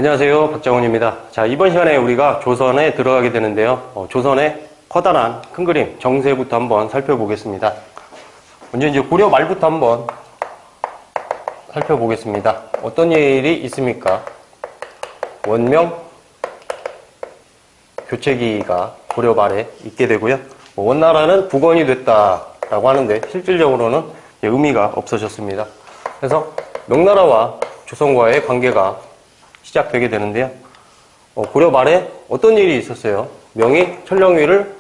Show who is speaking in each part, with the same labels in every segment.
Speaker 1: 안녕하세요, 박정훈입니다. 자, 이번 시간에 우리가 조선에 들어가게 되는데요. 조선의 커다란 큰 그림, 정세부터 한번 살펴보겠습니다. 먼저 이제 고려 말부터 한번 살펴보겠습니다. 어떤 일이 있습니까? 원명 교체기가 고려 말에 있게 되고요. 원나라는 복원이 됐다라고 하는데 실질적으로는 의미가 없어졌습니다. 그래서 명나라와 조선과의 관계가 시작되게 되는데요. 고려 말에 어떤 일이 있었어요? 명이 천령위를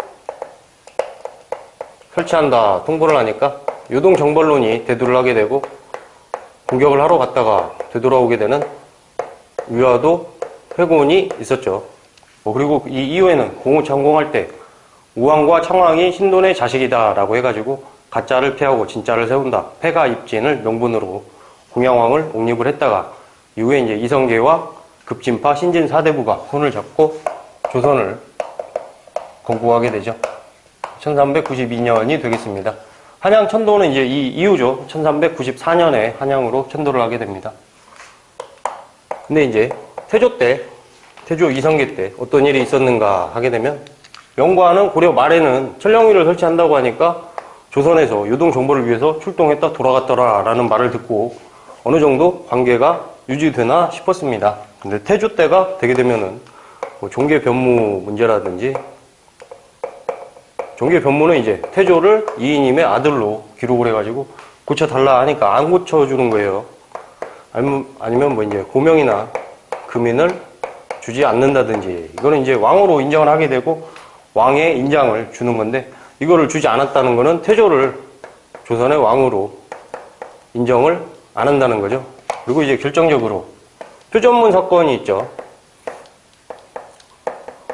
Speaker 1: 설치한다 통보를 하니까 요동정벌론이 대두를 하게 되고 공격을 하러 갔다가 되돌아오게 되는 위화도 회군이 있었죠. 그리고 이 이후에는 공우창공할 때 우왕과 창왕이 신돈의 자식이다 라고 해가지고 가짜를 피하고 진짜를 세운다, 패가입진을 명분으로 공양왕을 옹립을 했다가 이후에 이제 이성계와 급진파 신진 사대부가 손을 잡고 조선을 건국하게 되죠. 1392년이 되겠습니다. 한양 천도는 이제 이 이후죠. 1394년에 한양으로 천도를 하게 됩니다. 근데 이제 태조 때, 태조 이성계 때 어떤 일이 있었는가 하게 되면 명과는 고려 말에는 천령위를 설치한다고 하니까 조선에서 요동 정보를 위해서 출동했다 돌아갔더라 라는 말을 듣고 어느 정도 관계가 유지되나 싶었습니다. 근데 태조 때가 되게 되면은 종계 변무 문제라든지, 종계 변무는 이제 태조를 이인임의 아들로 기록을 해가지고 고쳐달라 하니까 안 고쳐주는 거예요. 아니면 뭐 이제 고명이나 금인을 주지 않는다든지, 이거는 이제 왕으로 인정을 하게 되고 왕의 인장을 주는 건데, 이거를 주지 않았다는 거는 태조를 조선의 왕으로 인정을 안 한다는 거죠. 그리고 이제 결정적으로 표전문 사건이 있죠.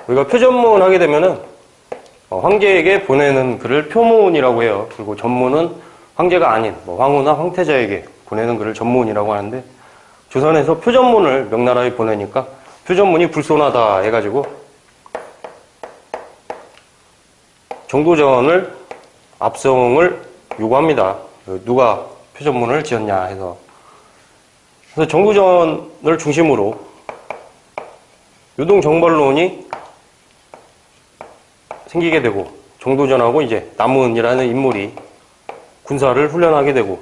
Speaker 1: 우리가 표전문 하게 되면은 황제에게 보내는 글을 표문이라고 해요. 그리고 전문은 황제가 아닌 황후나 황태자에게 보내는 글을 전문이라고 하는데, 조선에서 표전문을 명나라에 보내니까 표전문이 불손하다 해가지고 정도전을 압송을 요구합니다. 누가 표전문을 지었냐 해서. 그래서 정도전을 중심으로 요동정벌론이 생기게 되고, 정도전하고 이제 남은이라는 인물이 군사를 훈련하게 되고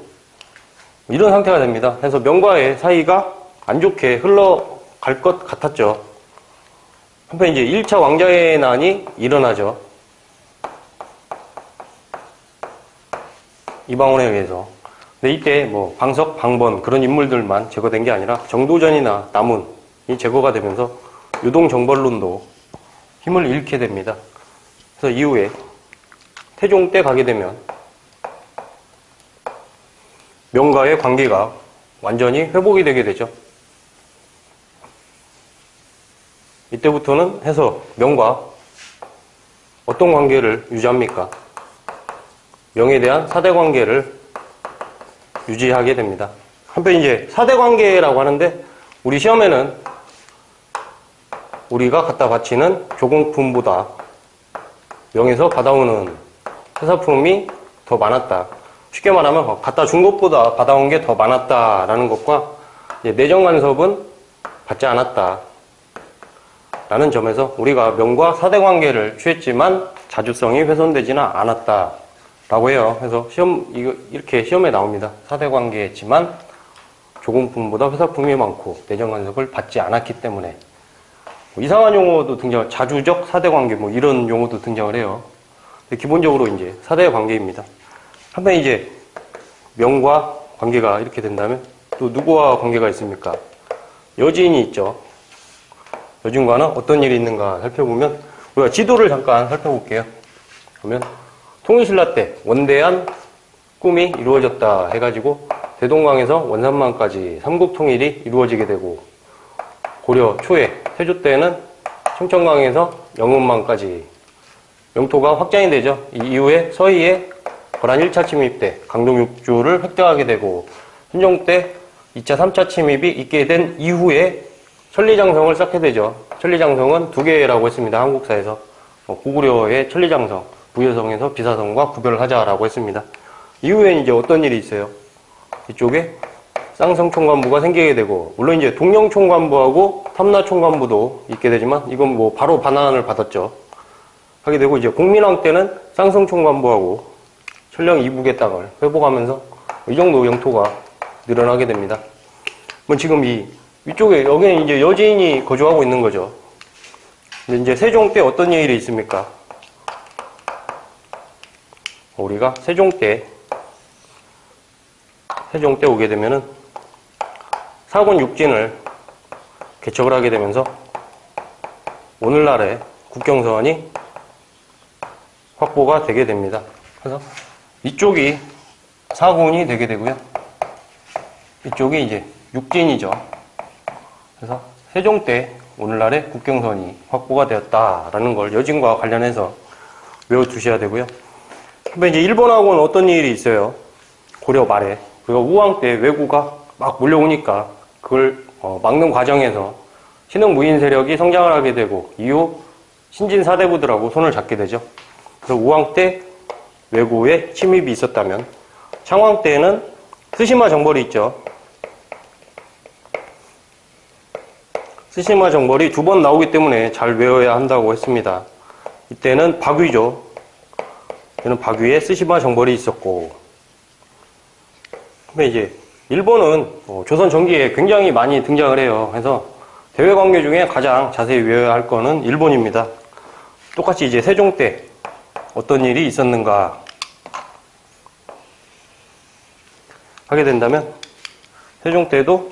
Speaker 1: 이런 상태가 됩니다. 그래서 명과의 사이가 안 좋게 흘러갈 것 같았죠. 한편 이제 1차 왕자의 난이 일어나죠. 이방원에 의해서. 근데 이때 방석, 방번 그런 인물들만 제거된 게 아니라 정도전이나 남운이 제거가 되면서 요동정벌론도 힘을 잃게 됩니다. 그래서 이후에 태종 때 가게 되면 명과의 관계가 완전히 회복이 되게 되죠. 이때부터는 해서 명과 어떤 관계를 유지합니까? 명에 대한 사대관계를 유지하게 됩니다. 한편 이제 사대관계라고 하는데, 우리 시험에는 우리가 갖다 바치는 조공품보다 명에서 받아오는 회사품이 더 많았다. 쉽게 말하면 갖다 준 것보다 받아온 게 더 많았다라는 것과 내정간섭은 받지 않았다 라는 점에서 우리가 명과 사대관계를 취했지만 자주성이 훼손되지는 않았다 라고 해요. 그래서 이렇게 시험에 나옵니다. 사대관계지만 조공품보다 회사품이 많고 내정간섭을 받지 않았기 때문에. 이상한 용어도 등장을, 자주적 사대관계 이런 용어도 등장을 해요. 근데 기본적으로 이제 사대관계입니다. 한편 이제 명과 관계가 이렇게 된다면 또 누구와 관계가 있습니까? 여진이 있죠. 여진과는 어떤 일이 있는가 살펴보면, 우리가 지도를 잠깐 살펴볼게요. 그러면 통일신라 때 원대한 꿈이 이루어졌다 해가지고 대동강에서 원산만까지 삼국통일이 이루어지게 되고, 고려 초에 태조 때는 청천강에서 영흥만까지 영토가 확장이 되죠. 이 이후에 서희에 거란 1차 침입 때 강동 6주를 획득하게 되고, 순종 때 2차, 3차 침입이 있게 된 이후에 천리장성을 쌓게 되죠. 천리장성은 두 개라고 했습니다. 한국사에서. 고구려의 천리장성, 부여성에서 비사성과 구별을 하자라고 했습니다. 이후에 이제 어떤 일이 있어요? 이쪽에 쌍성총관부가 생기게 되고, 물론 이제 동령총관부하고 탐라총관부도 있게 되지만, 이건 뭐 바로 반환을 받았죠. 하게 되고, 이제 공민왕 때는 쌍성총관부하고 천령 이북의 땅을 회복하면서 이 정도 영토가 늘어나게 됩니다. 뭐 지금 위쪽에, 여기는 이제 여진이 거주하고 있는 거죠. 근데 이제 세종 때 어떤 일이 있습니까? 우리가 세종 때 오게 되면은 사군 육진을 개척을 하게 되면서 오늘날의 국경선이 확보가 되게 됩니다. 그래서 이쪽이 사군이 되게 되고요. 이쪽이 이제 육진이죠. 그래서 세종 때 오늘날의 국경선이 확보가 되었다라는 걸 여진과 관련해서 외워두셔야 되고요. 근데 이제 일본하고는 어떤 일이 있어요? 고려 말에. 그리고 우왕 때 왜구가 막 몰려오니까 그걸 막는 과정에서 신흥무인 세력이 성장을 하게 되고 이후 신진사대부들하고 손을 잡게 되죠. 그래서 우왕 때 왜구의 침입이 있었다면 창왕 때에는 스시마 정벌이 있죠. 스시마 정벌이 2번 나오기 때문에 잘 외워야 한다고 했습니다. 이때는 박위죠. 이때는 박위에 스시마 정벌이 있었고, 근데 이제 일본은 조선 전기에 굉장히 많이 등장을 해요. 그래서 대외 관계 중에 가장 자세히 외워야 할 거는 일본입니다. 똑같이 이제 세종 때 어떤 일이 있었는가 하게 된다면 세종 때도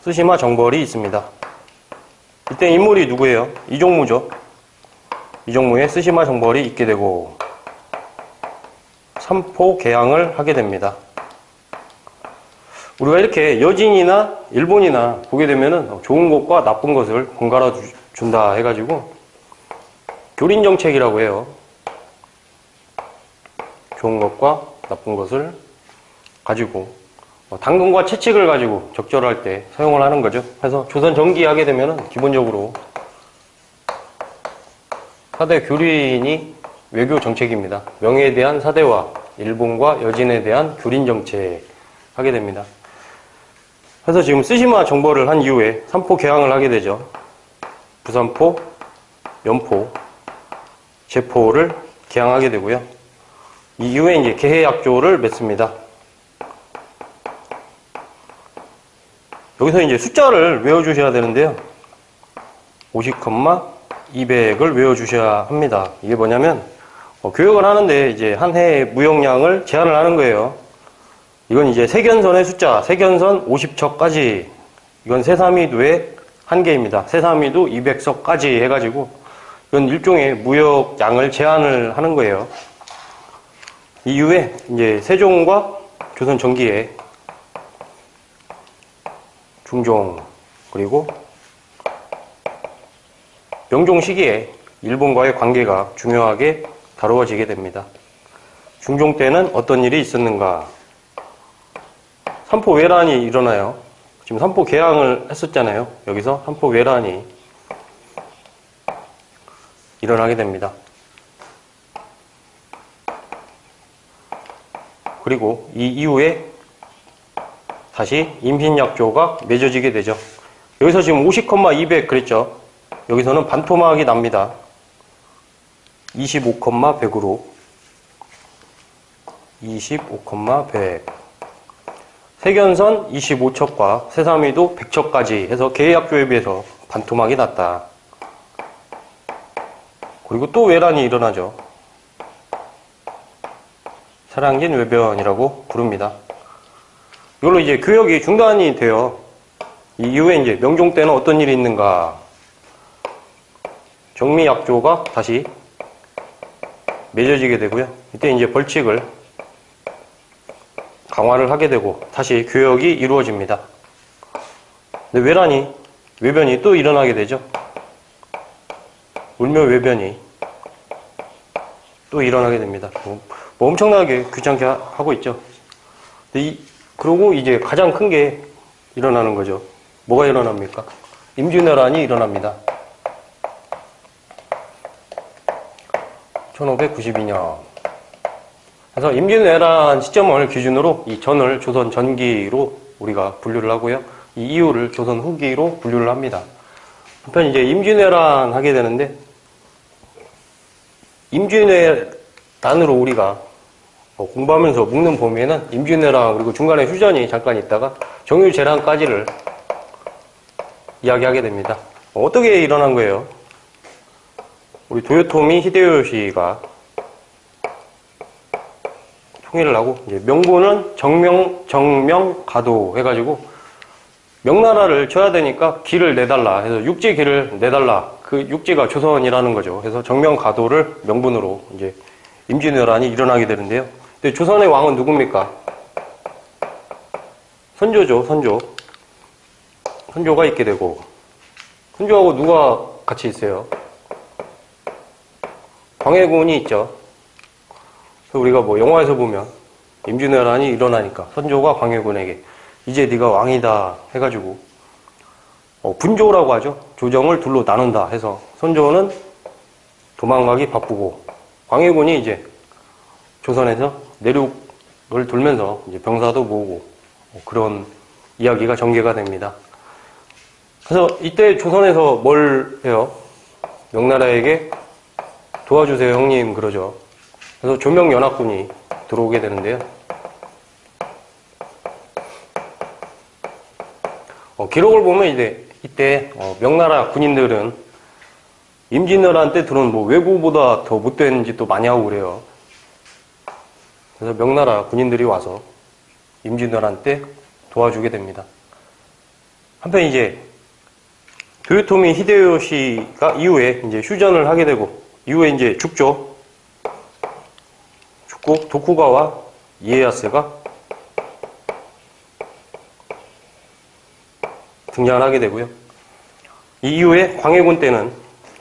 Speaker 1: 스시마 정벌이 있습니다. 이때 인물이 누구예요? 이종무죠. 이종무의 스시마 정벌이 있게 되고 삼포 개항을 하게 됩니다. 우리가 이렇게 여진이나 일본이나 보게 되면은 좋은 것과 나쁜 것을 번갈아 준다 해가지고 교린정책이라고 해요. 좋은 것과 나쁜 것을 가지고 당근과 채찍을 가지고 적절할 때 사용을 하는 거죠. 그래서 조선 전기 하게 되면은 기본적으로 4대 교린이 외교 정책입니다. 명예에 대한 사대화, 일본과 여진에 대한 교린 정책 하게 됩니다. 그래서 지금 스시마 정벌을 한 이후에 삼포 개항을 하게 되죠. 부산포, 연포, 제포를 개항하게 되고요. 이 이후에 이제 개해약조를 맺습니다. 여기서 이제 숫자를 외워주셔야 되는데요. 50,200을 외워주셔야 합니다. 이게 뭐냐면 교역을 하는데 이제 한 해의 무역량을 제한을 하는 거예요. 이건 이제 세견선의 숫자, 세견선 50척까지, 이건 세사미도의 한계입니다. 세사미도 200석까지 해가지고 이건 일종의 무역량을 제한을 하는 거예요. 이후에 이제 세종과 조선 전기에 중종 그리고 명종 시기에 일본과의 관계가 중요하게 다루어지게 됩니다. 중종 때는 어떤 일이 있었는가? 삼포 외란이 일어나요. 지금 삼포 개항을 했었잖아요. 여기서 삼포 외란이 일어나게 됩니다. 그리고 이 이후에 다시 임신약조가 맺어지게 되죠. 여기서 지금 50,200 그랬죠. 여기서는 반토막이 납니다. 25,100으로 25,100 세견선 25척과 세사미도 100척까지 해서 개해약조에 비해서 반토막이 났다. 그리고 또 외란이 일어나죠. 사량진 외변이라고 부릅니다. 이걸로 이제 교역이 중단이 돼요. 이 이후에 이제 명종 때는 어떤 일이 있는가? 정미약조가 다시 맺어지게 되고요. 이때 이제 벌칙을 강화를 하게 되고 다시 교역이 이루어집니다. 근데 외변이 또 일어나게 되죠. 울며 외변이 또 일어나게 됩니다. 뭐 엄청나게 귀찮게 하고 있죠. 그리고 이제 가장 큰 게 일어나는 거죠. 뭐가 일어납니까? 임진왜란이 일어납니다. 1592년. 그래서 임진왜란 시점을 기준으로 이 전을 조선 전기로 우리가 분류를 하고요. 이 이후를 조선 후기로 분류를 합니다. 한편 이제 임진왜란 하게 되는데, 임진왜란으로 우리가 공부하면서 묶는 범위에는 임진왜란 그리고 중간에 휴전이 잠깐 있다가 정유재란까지를 이야기하게 됩니다. 어떻게 일어난 거예요? 우리 도요토미 히데요시가 통일을 하고, 이제 명분은 정명가도 해가지고 명나라를 쳐야 되니까 길을 내달라 해서 육지 길을 내달라. 그 육지가 조선이라는 거죠. 그래서 정명가도를 명분으로 이제 임진왜란이 일어나게 되는데요. 근데 조선의 왕은 누굽니까? 선조죠, 선조. 선조가 있게 되고, 선조하고 누가 같이 있어요? 광해군이 있죠. 그래서 우리가 뭐 영화에서 보면 임진왜란이 일어나니까 선조가 광해군에게 이제 네가 왕이다 해가지고 분조라고 하죠. 조정을 둘로 나눈다 해서 선조는 도망가기 바쁘고 광해군이 이제 조선에서 내륙을 돌면서 이제 병사도 모으고 그런 이야기가 전개가 됩니다. 그래서 이때 조선에서 뭘 해요? 명나라에게 도와주세요 형님 그러죠. 그래서 조명연합군이 들어오게 되는데요. 기록을 보면 이때 명나라 군인들은 임진왜란 때 들어온 뭐 왜구보다 더 못된 짓도 많이 하고 그래요. 그래서 명나라 군인들이 와서 임진왜란 때 도와주게 됩니다. 한편 이제 도요토미 히데요시가 이후에 이제 휴전을 하게 되고 이후에 이제 죽죠. 죽고 도쿠가와 이에야스가 등장을 하게 되고요. 이 이후에 광해군 때는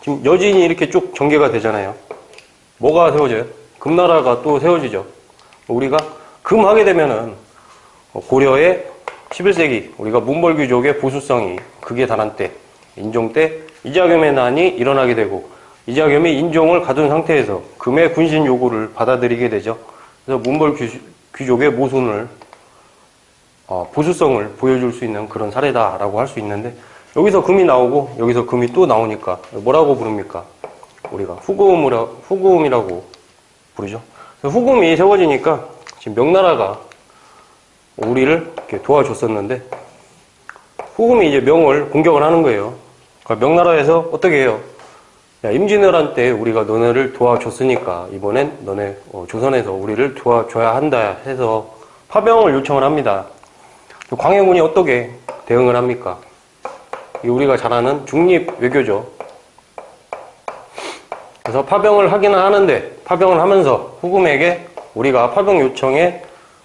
Speaker 1: 지금 여진이 이렇게 쭉 전개가 되잖아요. 뭐가 세워져요? 금나라가 또 세워지죠. 우리가 금하게 되면은 고려의 11세기 우리가 문벌귀족의 보수성이 극에 달한 때 인종 때 이자겸의 난이 일어나게 되고 이자겸이 인종을 가둔 상태에서 금의 군신 요구를 받아들이게 되죠. 그래서 문벌귀족의 모순을 보수성을 보여줄 수 있는 그런 사례다라고 할 수 있는데 여기서 금이 나오고 여기서 금이 또 나오니까 뭐라고 부릅니까? 우리가 후금이라고 부르죠. 후금이 세워지니까 지금 명나라가 우리를 이렇게 도와줬었는데 후금이 이제 명을 공격을 하는 거예요. 그러니까 명나라에서 어떻게 해요? 야, 임진왜란 때 우리가 너네를 도와줬으니까 이번엔 너네 조선에서 우리를 도와줘야 한다 해서 파병을 요청을 합니다. 광해군이 어떻게 대응을 합니까? 우리가 잘 아는 중립 외교죠. 그래서 파병을 하기는 하는데 파병을 하면서 후금에게 우리가 파병 요청에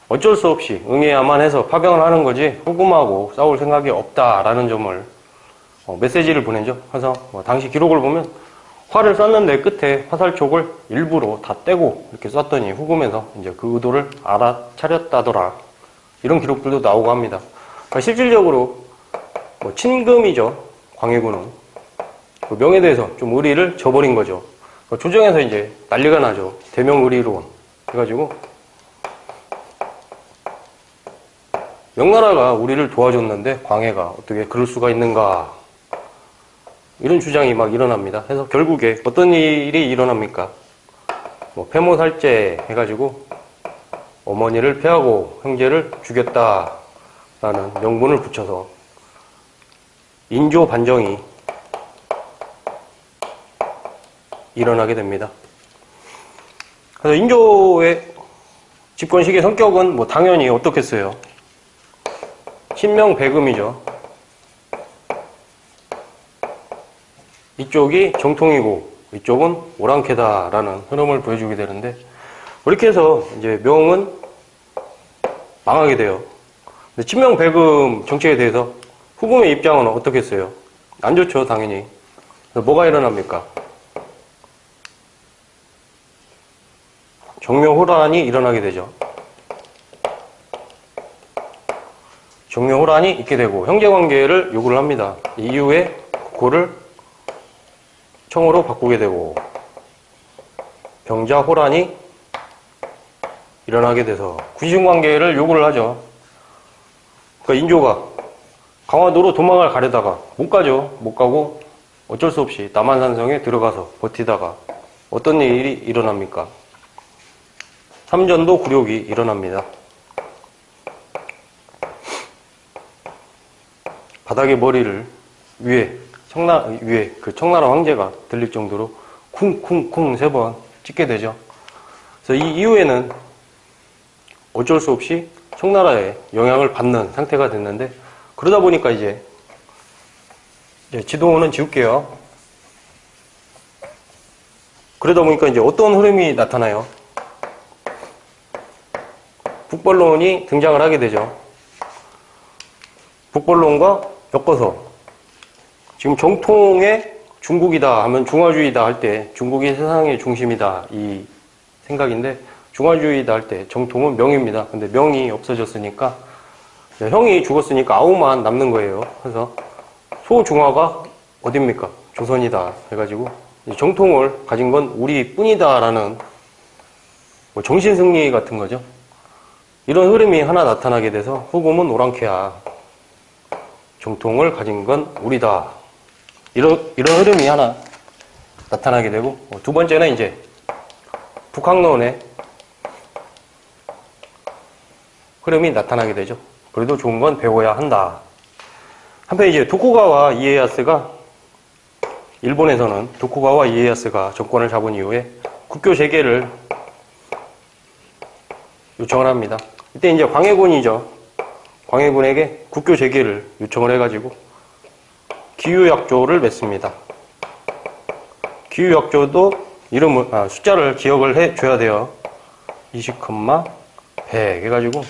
Speaker 1: 어쩔 수 없이 응해야만 해서 파병을 하는 거지 후금하고 싸울 생각이 없다라는 점을 메시지를 보내죠. 그래서 당시 기록을 보면 활을 쐈는데 끝에 화살촉을 일부러 다 떼고 이렇게 쐈더니 후금에서 이제 그 의도를 알아차렸다더라. 이런 기록들도 나오고 합니다. 그러니까 실질적으로 친금이죠. 광해군은 그 명에 대해서 좀 의리를 저버린 거죠. 조정에서 이제 난리가 나죠. 대명의리론 해가지고 명나라가 우리를 도와줬는데 광해가 어떻게 그럴 수가 있는가 이런 주장이 막 일어납니다. 그래서 결국에 어떤 일이 일어납니까? 폐모살제 해가지고 어머니를 패하고 형제를 죽였다라는 명분을 붙여서 인조 반정이 일어나게 됩니다. 그래서 인조의 집권 시기의 성격은 당연히 어떻겠어요? 신명배금이죠. 이쪽이 정통이고 이쪽은 오랑캐다라는 흐름을 보여주게 되는데 그렇게 해서 이제 명은 망하게 돼요. 근데 친명배금 정책에 대해서 후금의 입장은 어떻겠어요? 안 좋죠, 당연히. 그래서 뭐가 일어납니까? 정묘호란이 일어나게 되죠. 정묘호란이 있게 되고 형제관계를 요구를 합니다. 이후에 그거를 청으로 바꾸게 되고 병자호란이 일어나게 돼서 군신관계를 요구를 하죠. 그러니까 인조가 강화도로 도망을 가려다가 못 가죠. 못 가고 어쩔 수 없이 남한산성에 들어가서 버티다가 어떤 일이 일어납니까? 삼전도 굴욕이 일어납니다. 바닥에 머리를 위에 그 청나라 황제가 들릴 정도로 쿵쿵쿵 3번 찍게 되죠. 그래서 이 이후에는 어쩔 수 없이 청나라의 영향을 받는 상태가 됐는데, 그러다 보니까 이제 지도는 지울게요. 그러다 보니까 이제 어떤 흐름이 나타나요? 북벌론이 등장을 하게 되죠. 북벌론과 엮어서 지금 정통의 중국이다 하면 중화주의다 할 때 중국이 세상의 중심이다 이 생각인데, 중화주의다 할 때 정통은 명입니다. 근데 명이 없어졌으니까, 형이 죽었으니까 아우만 남는 거예요. 그래서 소중화가 어딥니까? 조선이다 해가지고 정통을 가진 건 우리뿐이다 라는 뭐 정신승리 같은 거죠. 이런 흐름이 하나 나타나게 돼서 후금은 오랑캐야, 정통을 가진 건 우리다, 이런 흐름이 하나 나타나게 되고, 두 번째는 이제 북학론의 흐름이 나타나게 되죠. 그래도 좋은 건 배워야 한다. 한편 이제 도쿠가와 이에야스가, 일본에서는 도쿠가와 이에야스가 정권을 잡은 이후에 국교 재개를 요청을 합니다. 이때 이제 광해군이죠. 광해군에게 국교 재개를 요청을 해가지고 기유약조를 맺습니다. 기유약조도 숫자를 기억을 해줘야 돼요. 20, 100 해가지고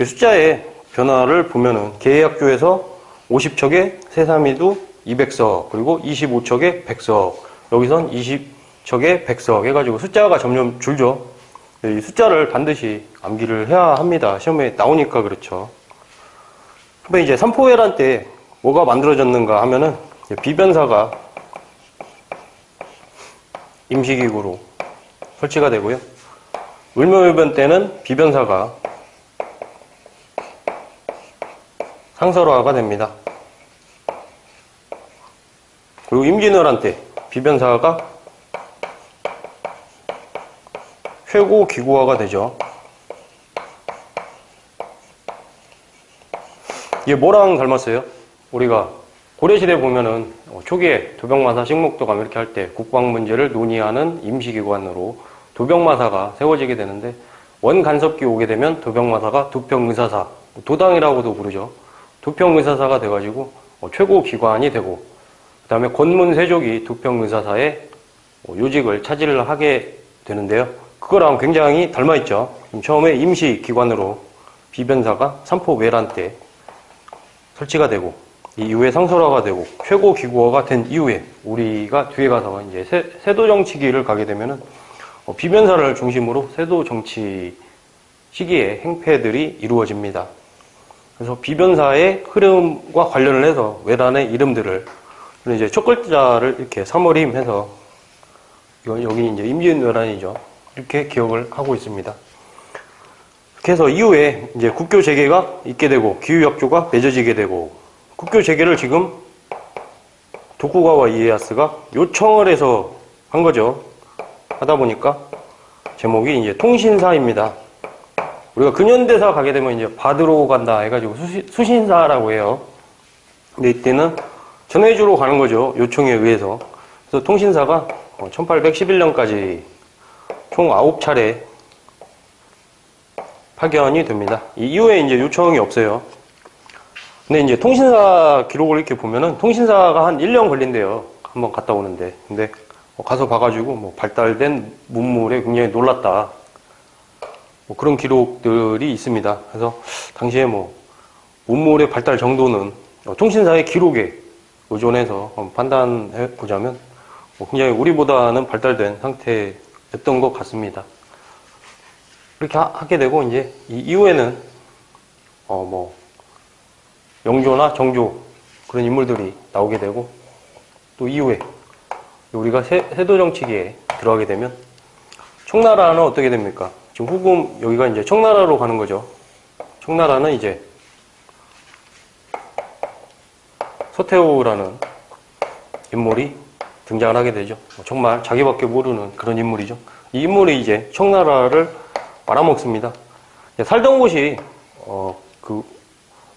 Speaker 1: 숫자의 변화를 보면은 계약조에서 50척에 세사미도 200석, 그리고 25척에 100석, 여기선 20척에 100석 해가지고 숫자가 점점 줄죠. 이 숫자를 반드시 암기를 해야 합니다. 시험에 나오니까 그렇죠. 그러면 이제 삼포회란 때 뭐가 만들어졌는가 하면은 비변사가 임시기구로 설치가 되고요. 을묘해변 때는 비변사가 상설화가 됩니다. 그리고 임진왜란 때 비변사가 최고기구화가 되죠. 이게 뭐랑 닮았어요? 우리가 고려시대 보면은 초기에 도병마사, 식목도감 이렇게 할 때 국방 문제를 논의하는 임시기관으로 도병마사가 세워지게 되는데, 원간섭기 오게 되면 도병마사가 도평의사사, 도당이라고도 부르죠. 도평의사사가 돼가지고 최고기관이 되고, 그 다음에 권문세족이 도평의사사의 요직을 차지를 하게 되는데요. 그거랑 굉장히 닮아있죠. 처음에 임시기관으로 비변사가 삼포외란 때 설치가 되고, 이 이후에 상설화가 되고 최고기구화가 된 이후에 우리가 뒤에 가서 이제 세도정치기를 가게 되면은 비변사를 중심으로 세도정치 시기에 행패들이 이루어집니다. 그래서 비변사의 흐름과 관련을 해서 외란의 이름들을 이제 첫 글자를 이렇게 사머림해서 여기 이제 임진왜란이죠. 이렇게 기억을 하고 있습니다. 그래서 이후에 이제 국교 재개가 있게 되고 기유약조가 맺어지게 되고, 국교 재개를 지금 도쿠가와 이에야스가 요청을 해서 한 거죠. 하다 보니까 제목이 이제 통신사입니다. 우리가 근현대사 가게 되면 이제 받으러 간다 해가지고 수신사라고 해요. 근데 이때는 전해주러 가는 거죠. 요청에 의해서. 그래서 통신사가 1811년까지 총 9차례 파견이 됩니다. 이 이후에 이제 요청이 없어요. 근데 이제 통신사 기록을 이렇게 보면은 통신사가 한 1년 걸린대요. 한번 갔다 오는데. 근데 가서 봐가지고 발달된 문물에 굉장히 놀랐다. 그런 기록들이 있습니다. 그래서 당시에 문물의 발달 정도는 통신사의 기록에 의존해서 판단해 보자면 굉장히 우리보다는 발달된 상태였던 것 같습니다. 그렇게 하게 되고, 이제 이 이후에는 영조나 정조 그런 인물들이 나오게 되고, 또 이후에 우리가 세도정치기에 들어가게 되면 청나라는 어떻게 됩니까? 지금 후금 여기가 이제 청나라로 가는 거죠. 청나라는 이제 서태후라는 인물이 등장을 하게 되죠. 정말 자기밖에 모르는 그런 인물이죠. 이 인물이 이제 청나라를 말아먹습니다. 살던 곳이 그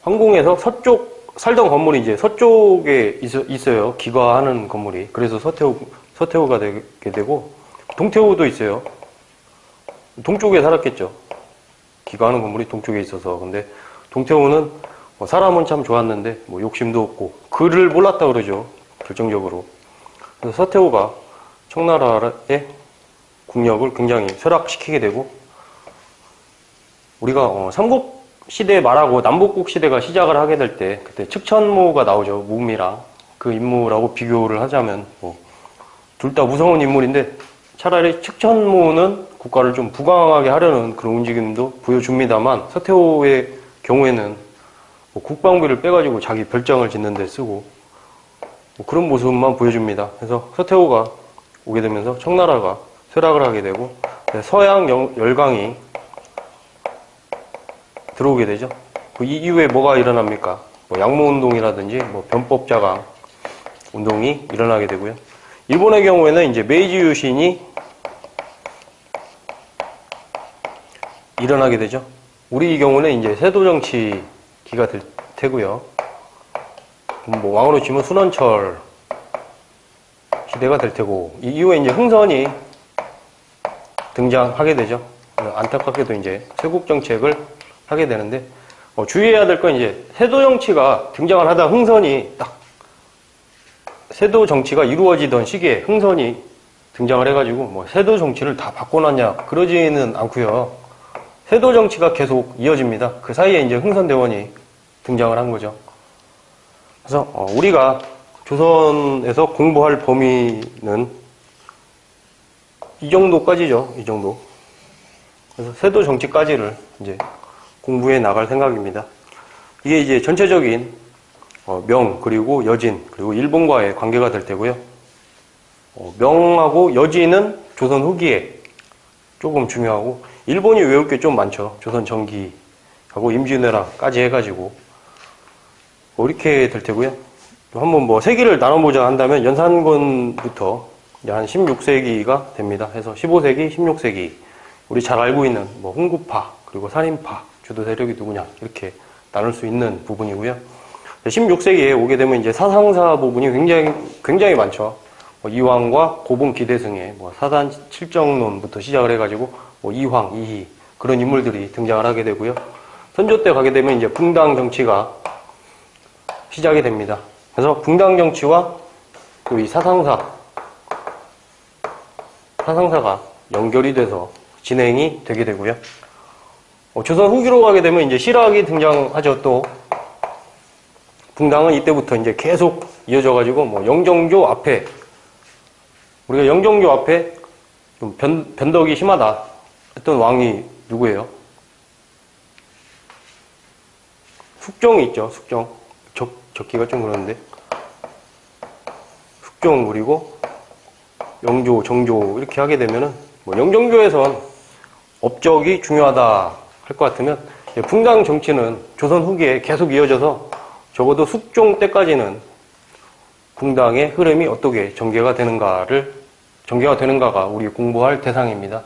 Speaker 1: 황궁에서 서쪽 살던 건물이 이제 서쪽에 있어요. 기과하는 건물이. 그래서 서태후가 되게 되고, 동태후도 있어요. 동쪽에 살았겠죠. 기과하는 건물이 동쪽에 있어서. 근데 동태후는 사람은 참 좋았는데 욕심도 없고 글을 몰랐다 그러죠. 결정적으로. 그래서 서태후가 청나라의 국력을 굉장히 쇠락시키게 되고, 우리가 삼국시대 말하고 남북국 시대가 시작을 하게 될 때 그때 측천모가 나오죠. 무음이랑 그 인물하고 비교를 하자면 둘 다 무서운 인물인데, 차라리 측천모는 국가를 좀 부강하게 하려는 그런 움직임도 보여줍니다만, 서태후의 경우에는 국방비를 빼가지고 자기 별장을 짓는 데 쓰고 그런 모습만 보여줍니다. 그래서 서태후가 오게 되면서 청나라가 쇠락을 하게 되고, 서양 열강이 들어오게 되죠. 그 이후에 뭐가 일어납니까? 양모운동이라든지 변법자강 운동이 일어나게 되고요. 일본의 경우에는 이제 메이지 유신이 일어나게 되죠. 우리 경우는 이제 세도 정치기가 될 테고요. 왕으로 치면 순원철 시대가 될 테고, 이 이후에 이제 흥선이 등장하게 되죠. 안타깝게도 이제 쇄국 정책을 하게 되는데, 주의해야 될 건 이제 세도 정치가 등장을 하다 흥선이 딱 세도 정치가 이루어지던 시기에 흥선이 등장을 해가지고 세도 정치를 다 바꿔놨냐 그러지는 않고요. 세도 정치가 계속 이어집니다. 그 사이에 이제 흥선대원이 등장을 한 거죠. 그래서 우리가 조선에서 공부할 범위는 이 정도까지죠. 이 정도. 그래서 세도 정치까지를 이제 공부해 나갈 생각입니다. 이게 이제 전체적인 명, 그리고 여진, 그리고 일본과의 관계가 될 테고요. 명하고 여진은 조선 후기에 조금 중요하고, 일본이 외울 게 좀 많죠. 조선 전기하고 임진왜란까지 해가지고 이렇게 될 테고요. 한번 세기를 나눠보자 한다면 연산군부터 한 16세기가 됩니다. 해서 15세기, 16세기 우리 잘 알고 있는 훈구파, 그리고 산인파 주도 세력이 누구냐 이렇게 나눌 수 있는 부분이고요. 16세기에 오게 되면 이제 사상사 부분이 굉장히 많죠. 이황과 고봉 기대승의 사단 칠정론부터 시작을 해가지고 이황, 이희 그런 인물들이 등장을 하게 되고요. 선조 때 가게 되면 이제 붕당 정치가 시작이 됩니다. 그래서 붕당 정치와 이 사상사가 연결이 돼서 진행이 되게 되고요. 조선 후기로 가게 되면 이제 실학이 등장하죠. 또 붕당은 이때부터 이제 계속 이어져가지고 영정조 앞에, 우리가 영정조 앞에 좀 변덕이 심하다 했던 왕이 누구예요? 숙종이 있죠. 숙종. 적기가 좀 그러는데, 숙종 그리고 영조, 정조 이렇게 하게 되면은 영정조에선 업적이 중요하다 할 것 같으면, 붕당 정치는 조선 후기에 계속 이어져서 적어도 숙종 때까지는 붕당의 흐름이 어떻게 전개가 되는가가 우리 공부할 대상입니다.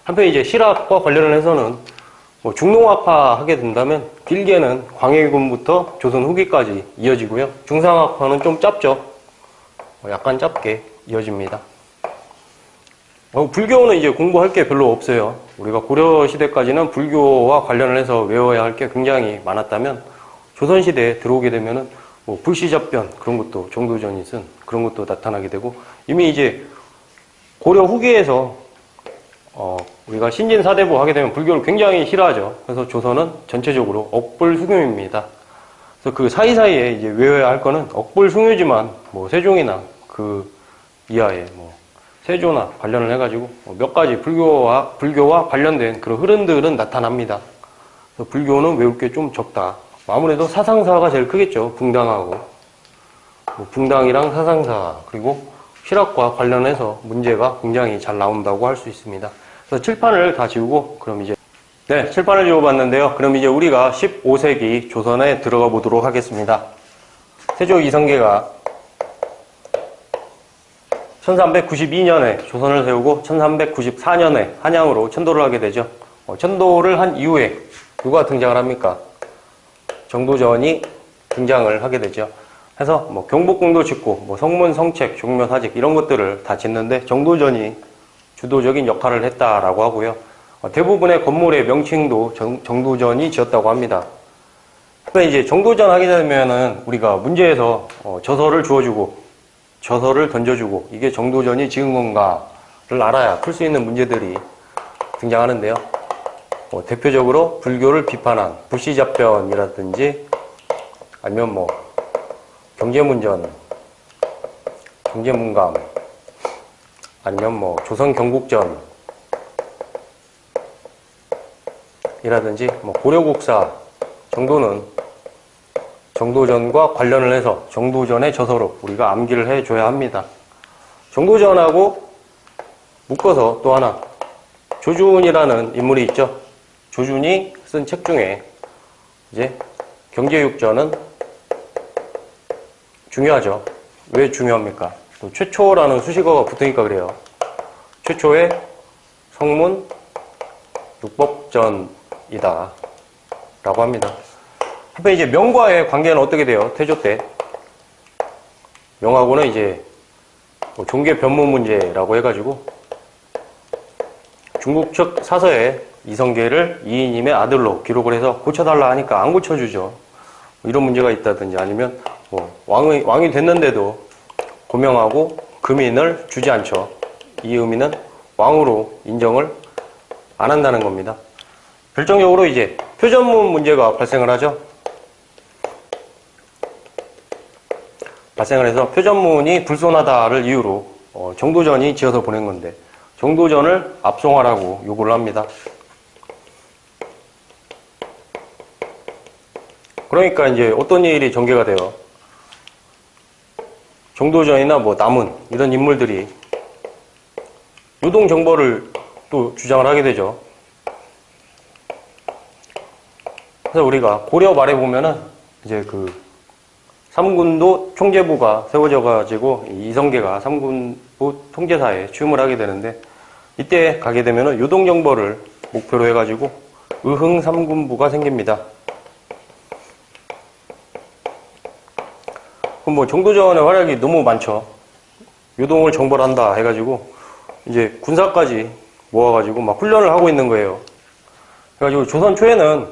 Speaker 1: 한편 이제 실학과 관련을 해서는 중농학파 하게 된다면 길게는 광해군부터 조선 후기까지 이어지고요. 중상학파는 좀 짧죠. 약간 짧게 이어집니다. 불교는 이제 공부할 게 별로 없어요. 우리가 고려시대까지는 불교와 관련을 해서 외워야 할 게 굉장히 많았다면, 조선시대에 들어오게 되면은 불시잡변 그런 것도, 정도전이 쓴 그런 것도 나타나게 되고, 이미 이제 고려 후기에서 우리가 신진사대부 하게 되면 불교를 굉장히 싫어하죠. 그래서 조선은 전체적으로 억불숭유입니다. 그래서 그 사이사이에 이제 외워야 할 거는 억불숭유지만 세종이나 그 이하의 세조나 관련을 해가지고 몇 가지 불교와 관련된 그런 흐름들은 나타납니다. 그래서 불교는 외울 게 좀 적다. 아무래도 사상사가 제일 크겠죠. 붕당하고 붕당이랑 사상사, 그리고 실학과 관련해서 문제가 굉장히 잘 나온다고 할 수 있습니다. 그래서 칠판을 다 지우고, 그럼 이제, 네, 칠판을 지워봤는데요. 그럼 이제 우리가 15세기 조선에 들어가 보도록 하겠습니다. 세조 이성계가 1392년에 조선을 세우고 1394년에 한양으로 천도를 하게 되죠. 천도를 한 이후에 누가 등장을 합니까? 정도전이 등장을 하게 되죠. 해서 뭐 경복궁도 짓고 뭐 성문, 성책, 종묘, 사직 이런 것들을 다 짓는데 정도전이 주도적인 역할을 했다라고 하고요. 대부분의 건물의 명칭도 정도전이 지었다고 합니다. 그러니까 이제 정도전 하게 되면은 우리가 문제에서 저서를 주어주고 저서를 던져주고 이게 정도전이 지은 건가를 알아야 풀 수 있는 문제들이 등장하는데요. 대표적으로 불교를 비판한 불시잡변이라든지 아니면 뭐 경제문전, 경제문감 아니면 뭐 조선 경국전 이라든지 뭐 고려국사 정도는 정도전과 관련을 해서 정도전의 저서로 우리가 암기를 해줘야 합니다. 정도전하고 묶어서 또 하나 조준이라는 인물이 있죠. 조준이 쓴 책 중에 이제 경제육전은 중요하죠. 왜 중요합니까? 또 최초라는 수식어가 붙으니까 그래요. 최초의 성문 육법전이다 라고 합니다. 한편 이제 명과의 관계는 어떻게 돼요? 태조 때 명하고는 이제 뭐 종계 변문 문제라고 해가지고 중국 측 사서에 이성계를 이인임의 아들로 기록을 해서 고쳐달라 하니까 안 고쳐주죠. 뭐 이런 문제가 있다든지 아니면 뭐 왕이 됐는데도 고명하고 금인을 주지 않죠. 이 의미는 왕으로 인정을 안 한다는 겁니다. 결정적으로 이제 표전문 문제가 발생을 하죠. 발생을 해서 표전문이 불손하다를 이유로 정도전이 지어서 보낸 건데 정도전을 압송하라고 요구를 합니다. 그러니까 이제 어떤 일이 전개가 돼요. 정도전이나 뭐 남은 이런 인물들이 요동정벌을 또 주장을 하게 되죠. 그래서 우리가 고려 말에 보면은 이제 그 삼군도 총재부가 세워져 가지고 이성계가 삼군부 통제사에 취임을 하게 되는데 이때 가게 되면은 요동정벌을 목표로 해가지고 의흥 삼군부가 생깁니다. 그럼 뭐 정도전의 활약이 너무 많죠. 요동을 정벌한다 해가지고 이제 군사까지 모아가지고 막 훈련을 하고 있는 거예요. 그래가지고 조선 초에는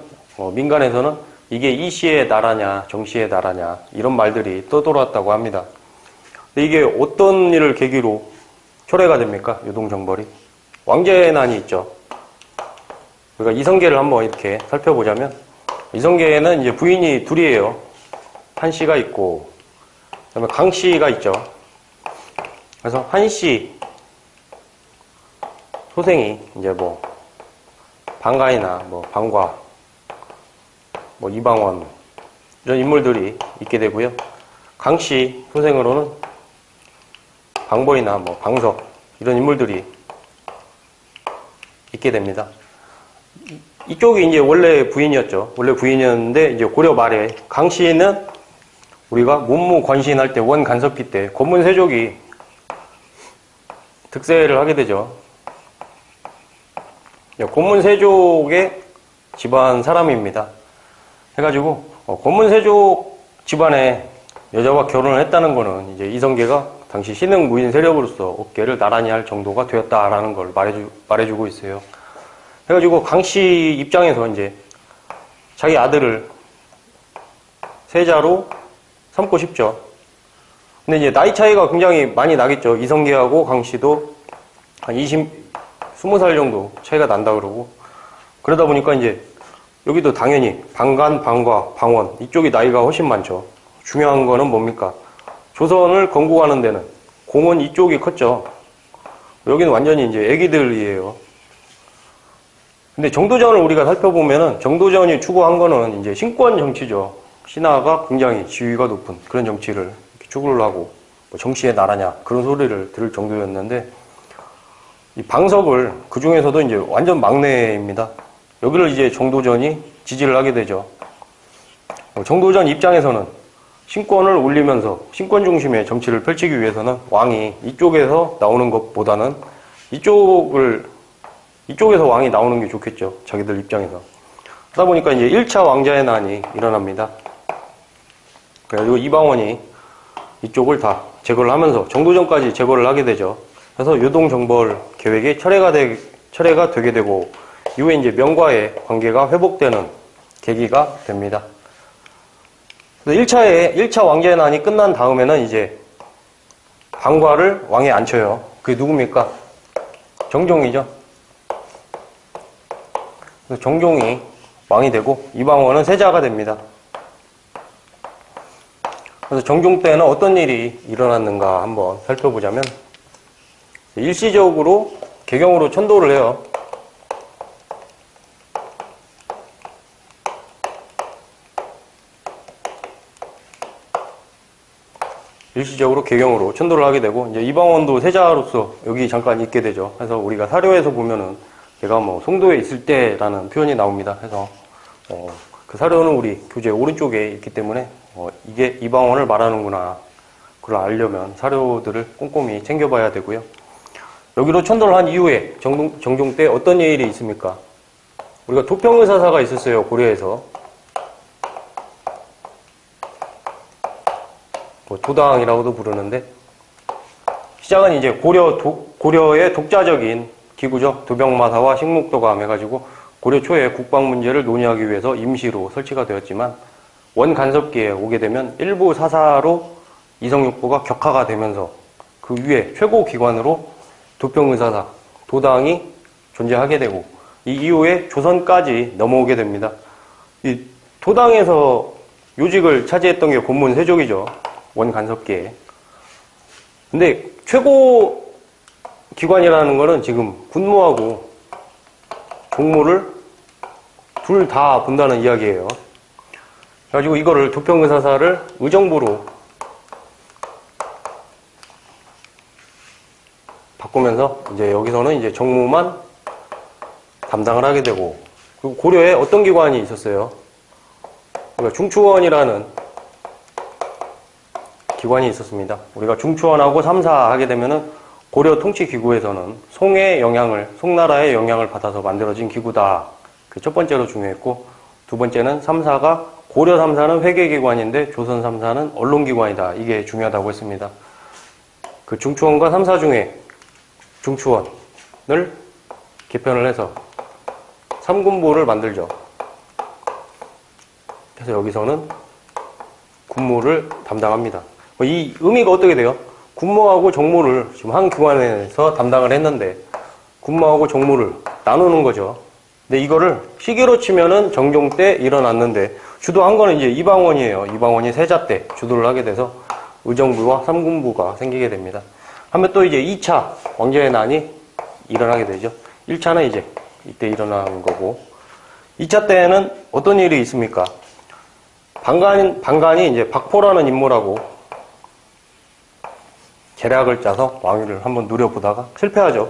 Speaker 1: 민간에서는 이게 이씨의 나라냐 정씨의 나라냐 이런 말들이 떠돌았다고 합니다. 근데 이게 어떤 일을 계기로 초래가 됩니까? 요동정벌이 왕제난이 있죠. 그러니까 이성계를 한번 이렇게 살펴보자면 이성계에는 이제 부인이 둘이에요. 한씨가 있고 그다음에 강씨가 있죠. 그래서 한씨 소생이 이제 뭐 방가이나 뭐 방과 뭐 이방원 이런 인물들이 있게 되고요. 강씨 소생으로는 방보이나 뭐 방석 이런 인물들이 있게 됩니다. 이쪽이 이제 원래 부인이었죠. 원래 부인이었는데 이제 고려 말에 강씨는 우리가 문무관신할 때 원간섭기 때 권문세족이 득세를 하게 되죠. 권문세족의 집안 사람입니다. 해가지고 권문세족 집안에 여자와 결혼을 했다는 거는 이제 이성계가 당시 신흥 무인 세력으로서 어깨를 나란히 할 정도가 되었다라는 걸 말해주고 있어요. 해가지고 강씨 입장에서 이제 자기 아들을 세자로 삼고 싶죠. 근데 이제 나이 차이가 굉장히 많이 나겠죠. 이성계하고 강씨도 한 20살 정도 차이가 난다 그러고 그러다 보니까 이제 여기도 당연히 방간, 방과, 방원 이쪽이 나이가 훨씬 많죠. 중요한 거는 뭡니까? 조선을 건국하는 데는 공은 이쪽이 컸죠. 여기는 완전히 이제 애기들이에요. 근데 정도전을 우리가 살펴보면은 정도전이 추구한 거는 이제 신권 정치죠. 신하가 굉장히 지위가 높은 그런 정치를 추구를 하고 뭐 정치의 나라냐 그런 소리를 들을 정도였는데 이 방석을 그 중에서도 이제 완전 막내입니다. 여기를 이제 정도전이 지지를 하게 되죠. 정도전 입장에서는 신권을 올리면서 신권 중심의 정치를 펼치기 위해서는 왕이 이쪽에서 나오는 것보다는 이쪽에서 왕이 나오는 게 좋겠죠. 자기들 입장에서. 그러다 보니까 이제 1차 왕자의 난이 일어납니다. 그래가지고 이방원이 이쪽을 다 제거를 하면서 정도전까지 제거를 하게 되죠. 그래서 유동정벌 계획이 철회가 되게 되고 이후에 이제 명과의 관계가 회복되는 계기가 됩니다. 1차 왕자의 난이 끝난 다음에는 이제 방과를 왕에 앉혀요. 그게 누굽니까? 정종이죠. 그래서 정종이 왕이 되고 이방원은 세자가 됩니다. 그래서 정종 때는 어떤 일이 일어났는가 한번 살펴보자면 일시적으로 개경으로 천도를 해요. 일시적으로 개경으로 천도를 하게 되고 이제 이방원도 세자로서 여기 잠깐 있게 되죠. 그래서 우리가 사료에서 보면은 얘가 뭐 송도에 있을 때라는 표현이 나옵니다. 해서 그 사료는 우리 교재 오른쪽에 있기 때문에 이게 이방원을 말하는구나. 그걸 알려면 사료들을 꼼꼼히 챙겨봐야 되고요. 여기로 천도를 한 이후에 정종 때 어떤 일이 있습니까? 우리가 도평의사사가 있었어요. 고려에서. 도당이라고도 부르는데 시작은 이제 고려의 독자적인 기구죠. 도병마사와 식목도감 해가지고 고려 초에 국방 문제를 논의하기 위해서 임시로 설치가 되었지만 원간섭기에 오게 되면 일부 사사로 이성육부가 격하가 되면서 그 위에 최고 기관으로 도평의사사, 도당이 존재하게 되고 이 이후에 조선까지 넘어오게 됩니다. 이 도당에서 요직을 차지했던 게 곤문세족이죠. 원간섭기에. 근데 최고 기관이라는 거는 지금 군무하고 종무를 둘 다 본다는 이야기예요. 그래가지고 이거를 도평의사사를 의정부로 바꾸면서 이제 여기서는 이제 정무만 담당을 하게 되고 그리고 고려에 어떤 기관이 있었어요? 그러니까 중추원이라는 기관이 있었습니다. 우리가 중추원하고 3사 하게 되면은 고려 통치기구에서는 송나라의 영향을 받아서 만들어진 기구다. 그 첫 번째로 중요했고, 두 번째는 3사가 고려 3사는 회계기관인데 조선 3사는 언론기관이다. 이게 중요하다고 했습니다. 그 중추원과 3사 중에 중추원을 개편을 해서 3군부를 만들죠. 그래서 여기서는 군무를 담당합니다. 이 의미가 어떻게 돼요? 군무하고 정무를 지금 한 기관에서 담당을 했는데 군무하고 정무를 나누는 거죠. 근데 이거를 시기로 치면은 정종 때 일어났는데 주도한 거는 이제 이방원이에요. 이방원이 세자 때 주도를 하게 돼서 의정부와 3군부가 생기게 됩니다. 하면 또 이제 2차 왕조의 난이 일어나게 되죠. 1차는 이제 이때 일어난 거고 2차 때는 어떤 일이 있습니까? 방간이 이제 박포라는 인물하고 계략을 짜서 왕위를 한번 누려보다가 실패하죠.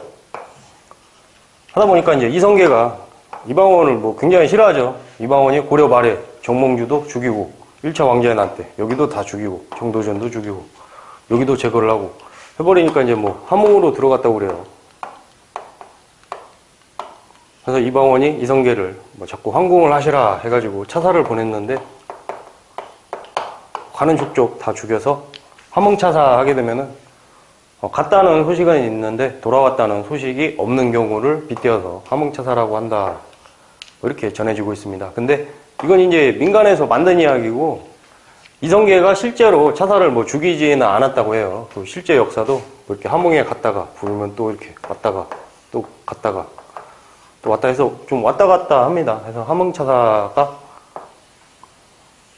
Speaker 1: 하다 보니까 이제 이성계가 이방원을 뭐 굉장히 싫어하죠. 이방원이 고려 말에 정몽주도 죽이고 1차 왕자의 난 때 여기도 다 죽이고 정도전도 죽이고 여기도 제거를 하고 해버리니까 이제 뭐 함흥으로 들어갔다고 그래요. 그래서 이방원이 이성계를 뭐 자꾸 황궁을 하시라 해가지고 차사를 보냈는데 가는 족족 다 죽여서 함흥차사 하게 되면은 갔다는 소식은 있는데 돌아왔다는 소식이 없는 경우를 빗대어서 함흥차사라고 한다. 이렇게 전해지고 있습니다. 근데 이건 이제 민간에서 만든 이야기고 이성계가 실제로 차사를 뭐 죽이지는 않았다고 해요. 그 실제 역사도 뭐 이렇게 함흥에 갔다가 부르면 또 이렇게 왔다가 또 갔다가 또 왔다 해서 좀 왔다 갔다 합니다. 그래서 함흥차사가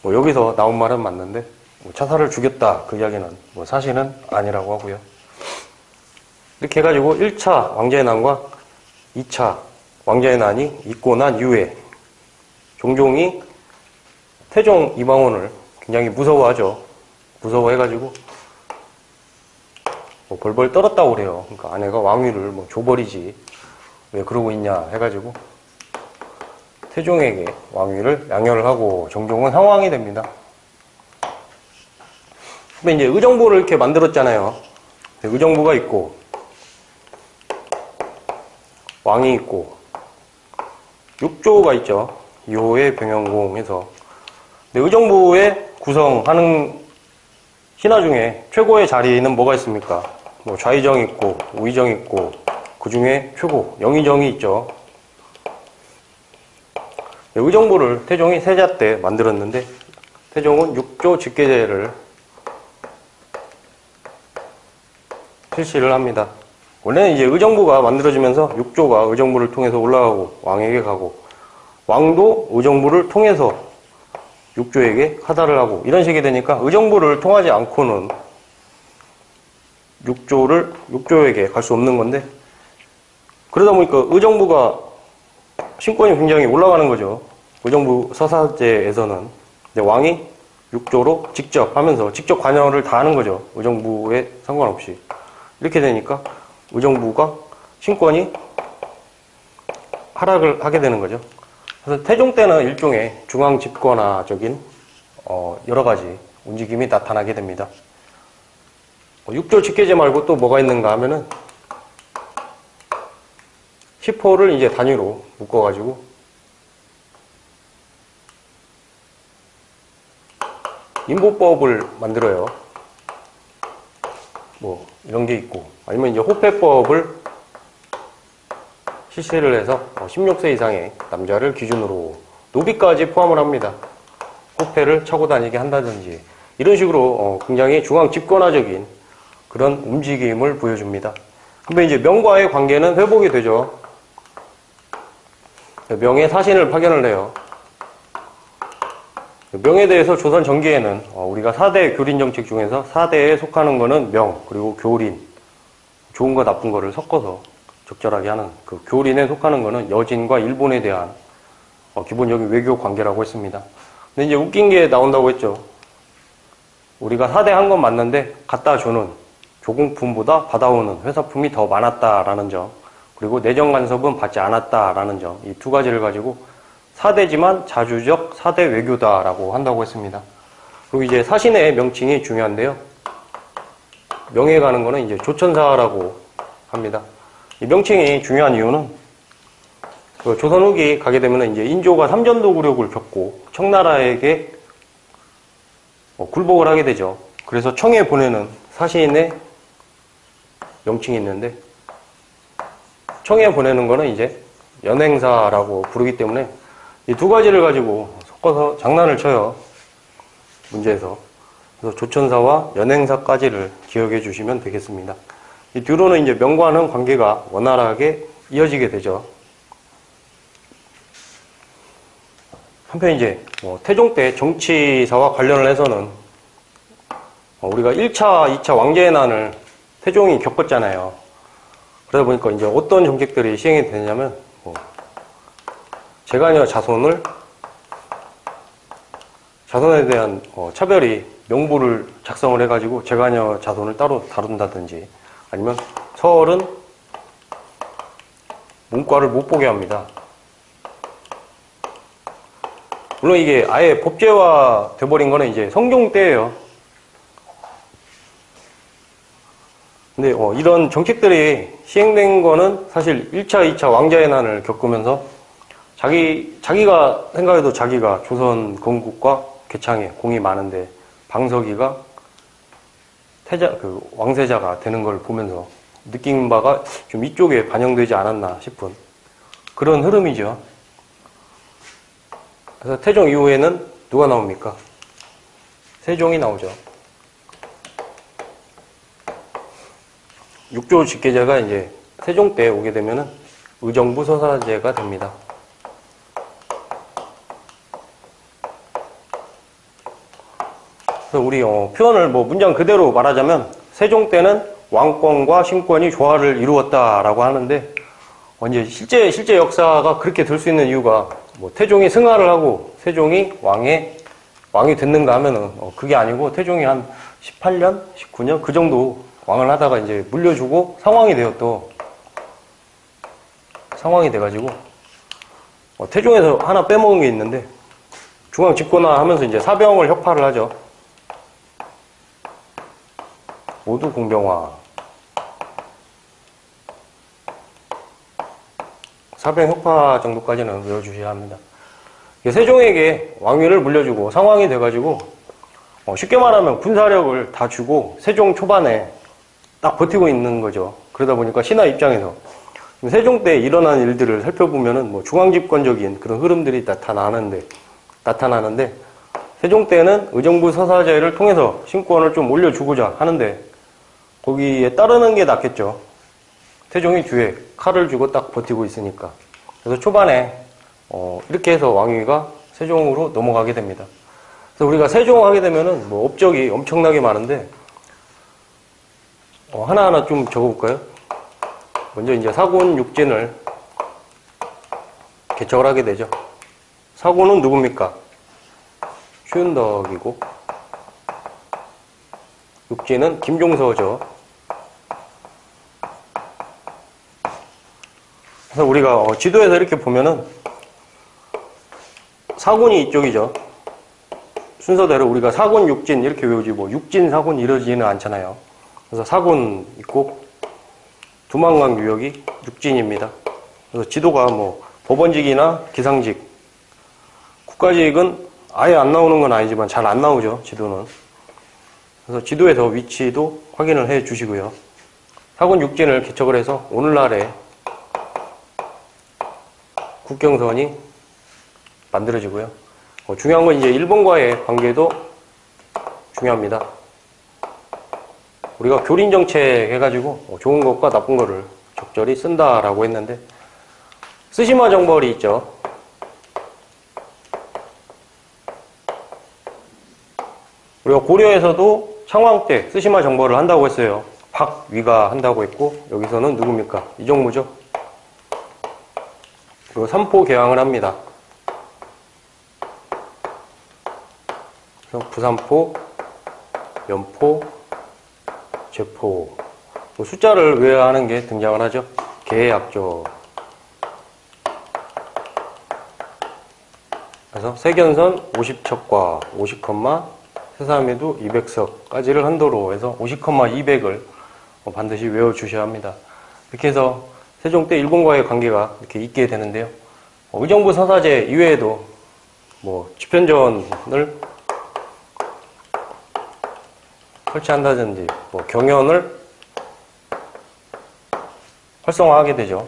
Speaker 1: 뭐 여기서 나온 말은 맞는데 뭐 차사를 죽였다 그 이야기는 뭐 사실은 아니라고 하고요. 이렇게 해가지고 1차 왕자의 난과 2차 왕자의 난이 있고 난 이후에 종종이 태종 이방원을 굉장히 무서워하죠. 무서워해가지고 뭐 벌벌 떨었다고 그래요. 그러니까 아내가 왕위를 뭐 줘버리지 왜 그러고 있냐 해가지고 태종에게 왕위를 양열을 하고 정종은 상왕이 됩니다. 근데 이제 의정부를 이렇게 만들었잖아요. 의정부가 있고 왕이 있고 육조가 있죠. 2호의 병영공해서. 근데 의정부에 구성하는 신하 중에 최고의 자리는 뭐가 있습니까? 뭐 좌의정 있고 우의정 있고 그 중에 최고 영의정이 있죠. 의정부를 태종이 세자 때 만들었는데 태종은 육조 직계제를 실시를 합니다. 원래는 이제 의정부가 만들어지면서 육조가 의정부를 통해서 올라가고 왕에게 가고 왕도 의정부를 통해서 육조에게 하달을 하고 이런 식이 되니까 의정부를 통하지 않고는 육조에게 갈 수 없는 건데 그러다 보니까 의정부가 신권이 굉장히 올라가는 거죠. 의정부 서사제에서는 왕이 육조로 직접 하면서 직접 관여를 다 하는 거죠. 의정부에 상관없이. 이렇게 되니까 의정부가 신권이 하락을 하게 되는 거죠. 그래서 태종 때는 일종의 중앙 집권화적인 여러 가지 움직임이 나타나게 됩니다. 육조 직계제 말고 또 뭐가 있는가 하면은 10호를 이제 단위로 묶어가지고 인보법을 만들어요. 뭐 이런 게 있고 아니면 이제 호패법을 실시를 해서 16세 이상의 남자를 기준으로 노비까지 포함을 합니다. 호패를 차고 다니게 한다든지 이런 식으로 굉장히 중앙 집권화적인 그런 움직임을 보여줍니다. 근데 이제 명과의 관계는 회복이 되죠. 명의 사신을 파견을 해요. 명에 대해서 조선 전기에는 우리가 4대 교린 정책 중에서 4대에 속하는 거는 명, 그리고 교린, 좋은 거 나쁜 거를 섞어서 적절하게 하는 그 교린에 속하는 거는 여진과 일본에 대한 기본적인 외교 관계라고 했습니다. 근데 이제 웃긴 게 나온다고 했죠. 우리가 4대 한 건 맞는데 갖다 주는 조공품보다 받아오는 회사품이 더 많았다라는 점, 그리고 내정 간섭은 받지 않았다라는 점, 이 두 가지를 가지고 4대지만 자주적 4대 외교다라고 한다고 했습니다. 그리고 이제 사신의 명칭이 중요한데요. 명에 가는 거는 이제 조천사라고 합니다. 이 명칭이 중요한 이유는 그 조선 후기 가게 되면 이제 인조가 삼전도 굴욕을 겪고 청나라에게 굴복을 하게 되죠. 그래서 청에 보내는 사신의 명칭이 있는데 청에 보내는 거는 이제 연행사라고 부르기 때문에 이 두 가지를 가지고 섞어서 장난을 쳐요. 문제에서. 그래서 조천사와 연행사까지를 기억해 주시면 되겠습니다. 이 뒤로는 이제 명과는 관계가 원활하게 이어지게 되죠. 한편 이제 태종 때 정치사와 관련을 해서는 우리가 1차, 2차 왕제의 난을 태종이 겪었잖아요. 그러다 보니까 이제 어떤 정책들이 시행이 되냐면 제가녀 자손에 대한 차별이 명부를 작성을 해가지고 제가녀 자손을 따로 다룬다든지 아니면 서얼은 문과를 못 보게 합니다. 물론 이게 아예 법제화 돼버린 거는 이제 성종 때예요. 근데 이런 정책들이 시행된 거는 사실 1차, 2차 왕자의 난을 겪으면서 자기가 생각해도 자기가 조선 건국과 개창에 공이 많은데 방석이가 왕세자가 되는 걸 보면서 느낀 바가 좀 이쪽에 반영되지 않았나 싶은 그런 흐름이죠. 그래서 태종 이후에는 누가 나옵니까? 세종이 나오죠. 육조 직계제가 이제 세종 때 오게 되면은 의정부 서사제가 됩니다. 그래서 우리 표현을 문장 그대로 말하자면 세종 때는 왕권과 신권이 조화를 이루었다라고 하는데 이제 실제 역사가 그렇게 될 수 있는 이유가 태종이 승하를 하고 세종이 왕이 됐는가 하면은 그게 아니고 태종이 한 18년, 19년 그 정도 왕을 하다가 이제 물려주고 상왕이 되었또 상황이 돼가지고 태종에서 하나 빼먹은 게 있는데 중앙 집권화 하면서 이제 사병을 혁파를 하죠. 모두 공병화. 사병 혁파 정도까지는 외워주셔야 합니다. 세종에게 왕위를 물려주고 상황이 돼가지고 쉽게 말하면 군사력을 다 주고 세종 초반에 딱 버티고 있는 거죠. 그러다 보니까 신하 입장에서 세종 때 일어난 일들을 살펴보면은 뭐 중앙집권적인 그런 흐름들이 나타나는데 세종 때는 의정부 서사제를 통해서 신권을 좀 올려주고자 하는데 거기에 따르는 게 낫겠죠. 세종이 뒤에 칼을 쥐고 딱 버티고 있으니까. 그래서 초반에 이렇게 해서 왕위가 세종으로 넘어가게 됩니다. 그래서 우리가 세종 하게 되면은 뭐 업적이 엄청나게 많은데 하나하나 좀 적어볼까요? 먼저 이제 사군 육진을 개척을 하게 되죠. 사군은 누굽니까? 추윤덕이고 육진은 김종서죠. 그래서 우리가 지도에서 이렇게 보면은 사군이 이쪽이죠. 순서대로 우리가 사군 육진 이렇게 외우지 뭐 육진 사군 이러지는 않잖아요. 그래서 사군 있고 두만강 유역이 육진입니다. 그래서 지도가 뭐 법원직이나 기상직, 국가직은 아예 안 나오는 건 아니지만 잘 안 나오죠, 지도는. 그래서 지도에서 위치도 확인을 해 주시고요. 사군 육진을 개척을 해서 오늘날에 국경선이 만들어지고요. 중요한 건 이제 일본과의 관계도 중요합니다. 우리가 교린 정책 해가지고 좋은 것과 나쁜 거를 적절히 쓴다라고 했는데 쓰시마 정벌이 있죠. 우리가 고려에서도 창왕 때 쓰시마 정벌을 한다고 했어요. 박위가 한다고 했고 여기서는 누굽니까? 이정무죠. 그리고 삼포 개항을 합니다. 그래서 부산포, 연포, 제포, 숫자를 외워야 하는 게 등장을 하죠. 계약조. 그래서 세견선 50척과 50컴마, 세사미도 200석까지를 한도로 해서 50컴마 200을 반드시 외워주셔야 합니다. 이렇게 해서 세종 때 일본과의 관계가 이렇게 있게 되는데요. 의정부 서사제 이외에도 뭐 집현전을 설치한다든지 뭐 경연을 활성화하게 되죠.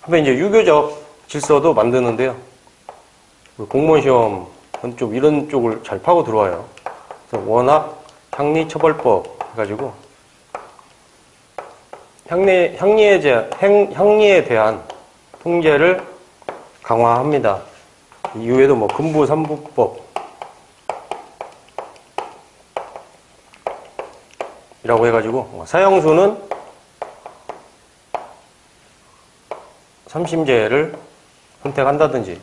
Speaker 1: 한편 이제 유교적 질서도 만드는데요. 공무원 시험은 좀 이런 쪽을 잘 파고 들어와요. 그래서 워낙 향리처벌법 해가지고 향리에 대한 통제를 강화합니다. 이후에도 뭐 금부 삼부법 이라고 해가지고 사형수는 삼심제를 선택한다든지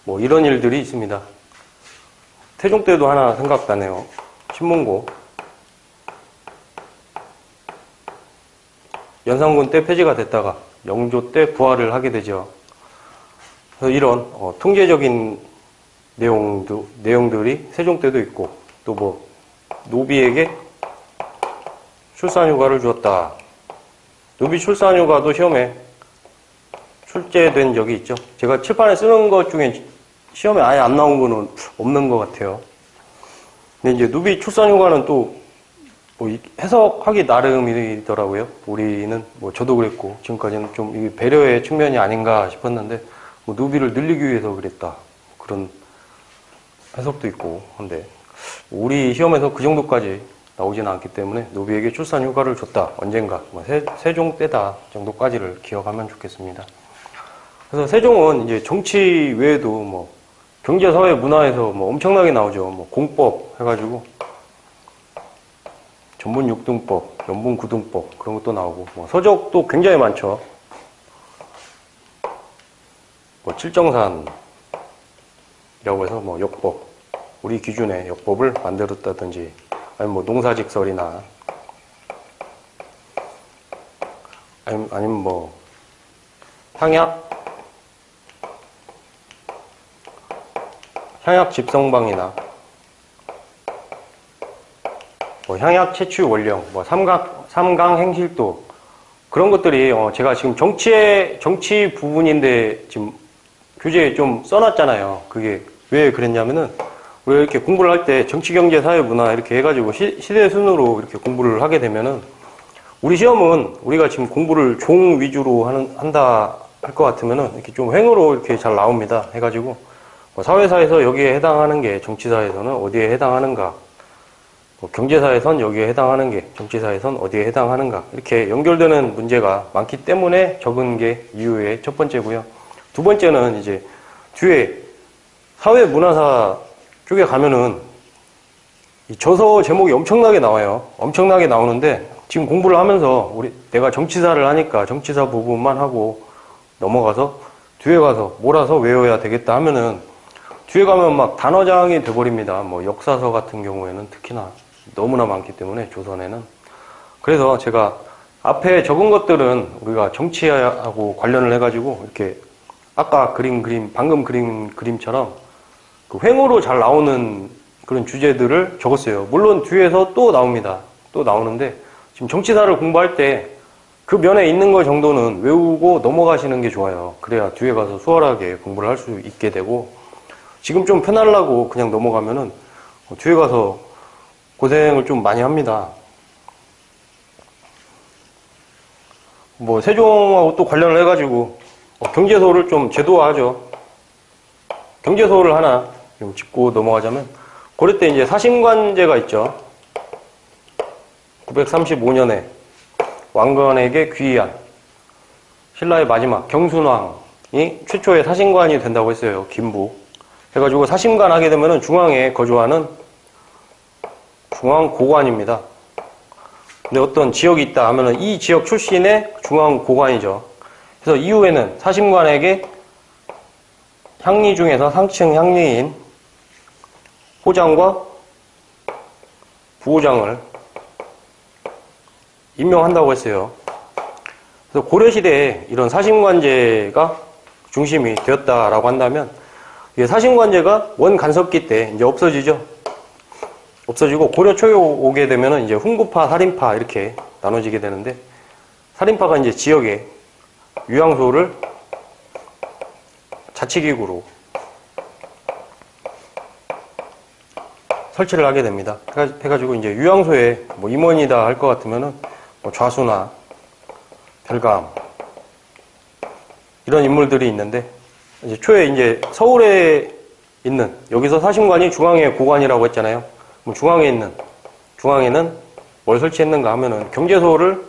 Speaker 1: 뭐 이런 일들이 있습니다. 태종 때도 하나 생각나네요. 신문고 연산군 때 폐지가 됐다가 영조 때 부활을 하게 되죠. 그래서 이런 통제적인 내용들이 세종 때도 있고 또 뭐 노비에게 출산휴가를 주었다. 노비 출산휴가도 시험에 출제된 적이 있죠. 제가 칠판에 쓰는 것 중에 시험에 아예 안 나온 거는 없는 것 같아요. 근데 이제 노비 출산휴가는 또 뭐 해석하기 나름이더라고요. 우리는 뭐 저도 그랬고 지금까지는 좀 이게 배려의 측면이 아닌가 싶었는데 뭐 노비를 늘리기 위해서 그랬다. 그런 해석도 있고 한데 우리 시험에서 그 정도까지 나오지는 않기 때문에 노비에게 출산휴가를 줬다. 언젠가 뭐 세종 때다 정도까지를 기억하면 좋겠습니다. 그래서 세종은 이제 정치 외에도 뭐 경제, 사회, 문화에서 뭐 엄청나게 나오죠. 뭐 공법 해가지고 전분 6등법, 연분 9등법 그런 것도 나오고 뭐 서적도 굉장히 많죠. 뭐 칠정산이라고 해서 뭐 역법, 우리 기준의 역법을 만들었다든지 아니면 뭐 농사직설이나 아니면 뭐 향약 집성방이나 뭐 향약 채취 원령, 뭐 삼강 행실도 그런 것들이 제가 지금 정치 부분인데 지금 교재에 좀 써놨잖아요. 그게 왜 그랬냐면은 왜 이렇게 공부를 할 때 정치, 경제, 사회, 문화 이렇게 해가지고 시대 순으로 이렇게 공부를 하게 되면은 우리 시험은 우리가 지금 공부를 종 위주로 한다 할 것 같으면은 이렇게 좀 횡으로 이렇게 잘 나옵니다. 해가지고 뭐 사회사에서 여기에 해당하는 게 정치사에서는 어디에 해당하는가, 뭐 경제사에선 여기에 해당하는 게 정치사에선 어디에 해당하는가 이렇게 연결되는 문제가 많기 때문에 적은 게 이유의 첫 번째고요. 두 번째는 이제 뒤에 사회문화사 쪽에 가면은 이 저서 제목이 엄청나게 나와요. 엄청나게 나오는데 지금 공부를 하면서 내가 정치사를 하니까 정치사 부분만 하고 넘어가서 뒤에 가서 몰아서 외워야 되겠다 하면은 뒤에 가면 막 단어장이 돼버립니다. 뭐 역사서 같은 경우에는 특히나 너무나 많기 때문에 조선에는. 그래서 제가 앞에 적은 것들은 우리가 정치하고 관련을 해가지고 이렇게 아까 방금 그림처럼 그 횡으로 잘 나오는 그런 주제들을 적었어요. 물론 뒤에서 또 나옵니다. 또 나오는데 지금 정치사를 공부할 때 그 면에 있는 거 정도는 외우고 넘어가시는 게 좋아요. 그래야 뒤에 가서 수월하게 공부를 할 수 있게 되고 지금 좀 편하려고 그냥 넘어가면은 뒤에 가서 고생을 좀 많이 합니다. 뭐 세종하고 또 관련을 해가지고 경제소를 좀 제도화하죠. 경제소를 하나 좀 짚고 넘어가자면 고려 때 이제 사심관제가 있죠. 935년에 왕건에게 귀의한 신라의 마지막 경순왕이 최초의 사심관이 된다고 했어요. 김부. 해가지고 사심관 하게 되면은 중앙에 거주하는 중앙고관입니다. 근데 어떤 지역이 있다 하면은 이 지역 출신의 중앙고관이죠. 그래서 이후에는 사심관에게 향리 중에서 상층 향리인 호장과 부호장을 임명한다고 했어요. 그래서 고려시대에 이런 사심관제가 중심이 되었다라고 한다면 사심관제가 원간섭기 때 이제 없어지죠. 없어지고 고려 초에 오게 되면은 이제 훈구파, 살인파 이렇게 나눠지게 되는데 살인파가 이제 지역에 유양소를 자치기구로 설치를 하게 됩니다. 해가지고 이제 유양소에 뭐 임원이다 할 것 같으면은 뭐 좌수나 별감 이런 인물들이 있는데 이제 초에 이제 서울에 있는 여기서 사심관이 중앙의 고관이라고 했잖아요. 뭐 중앙에는 뭘 설치했는가 하면은 경제소를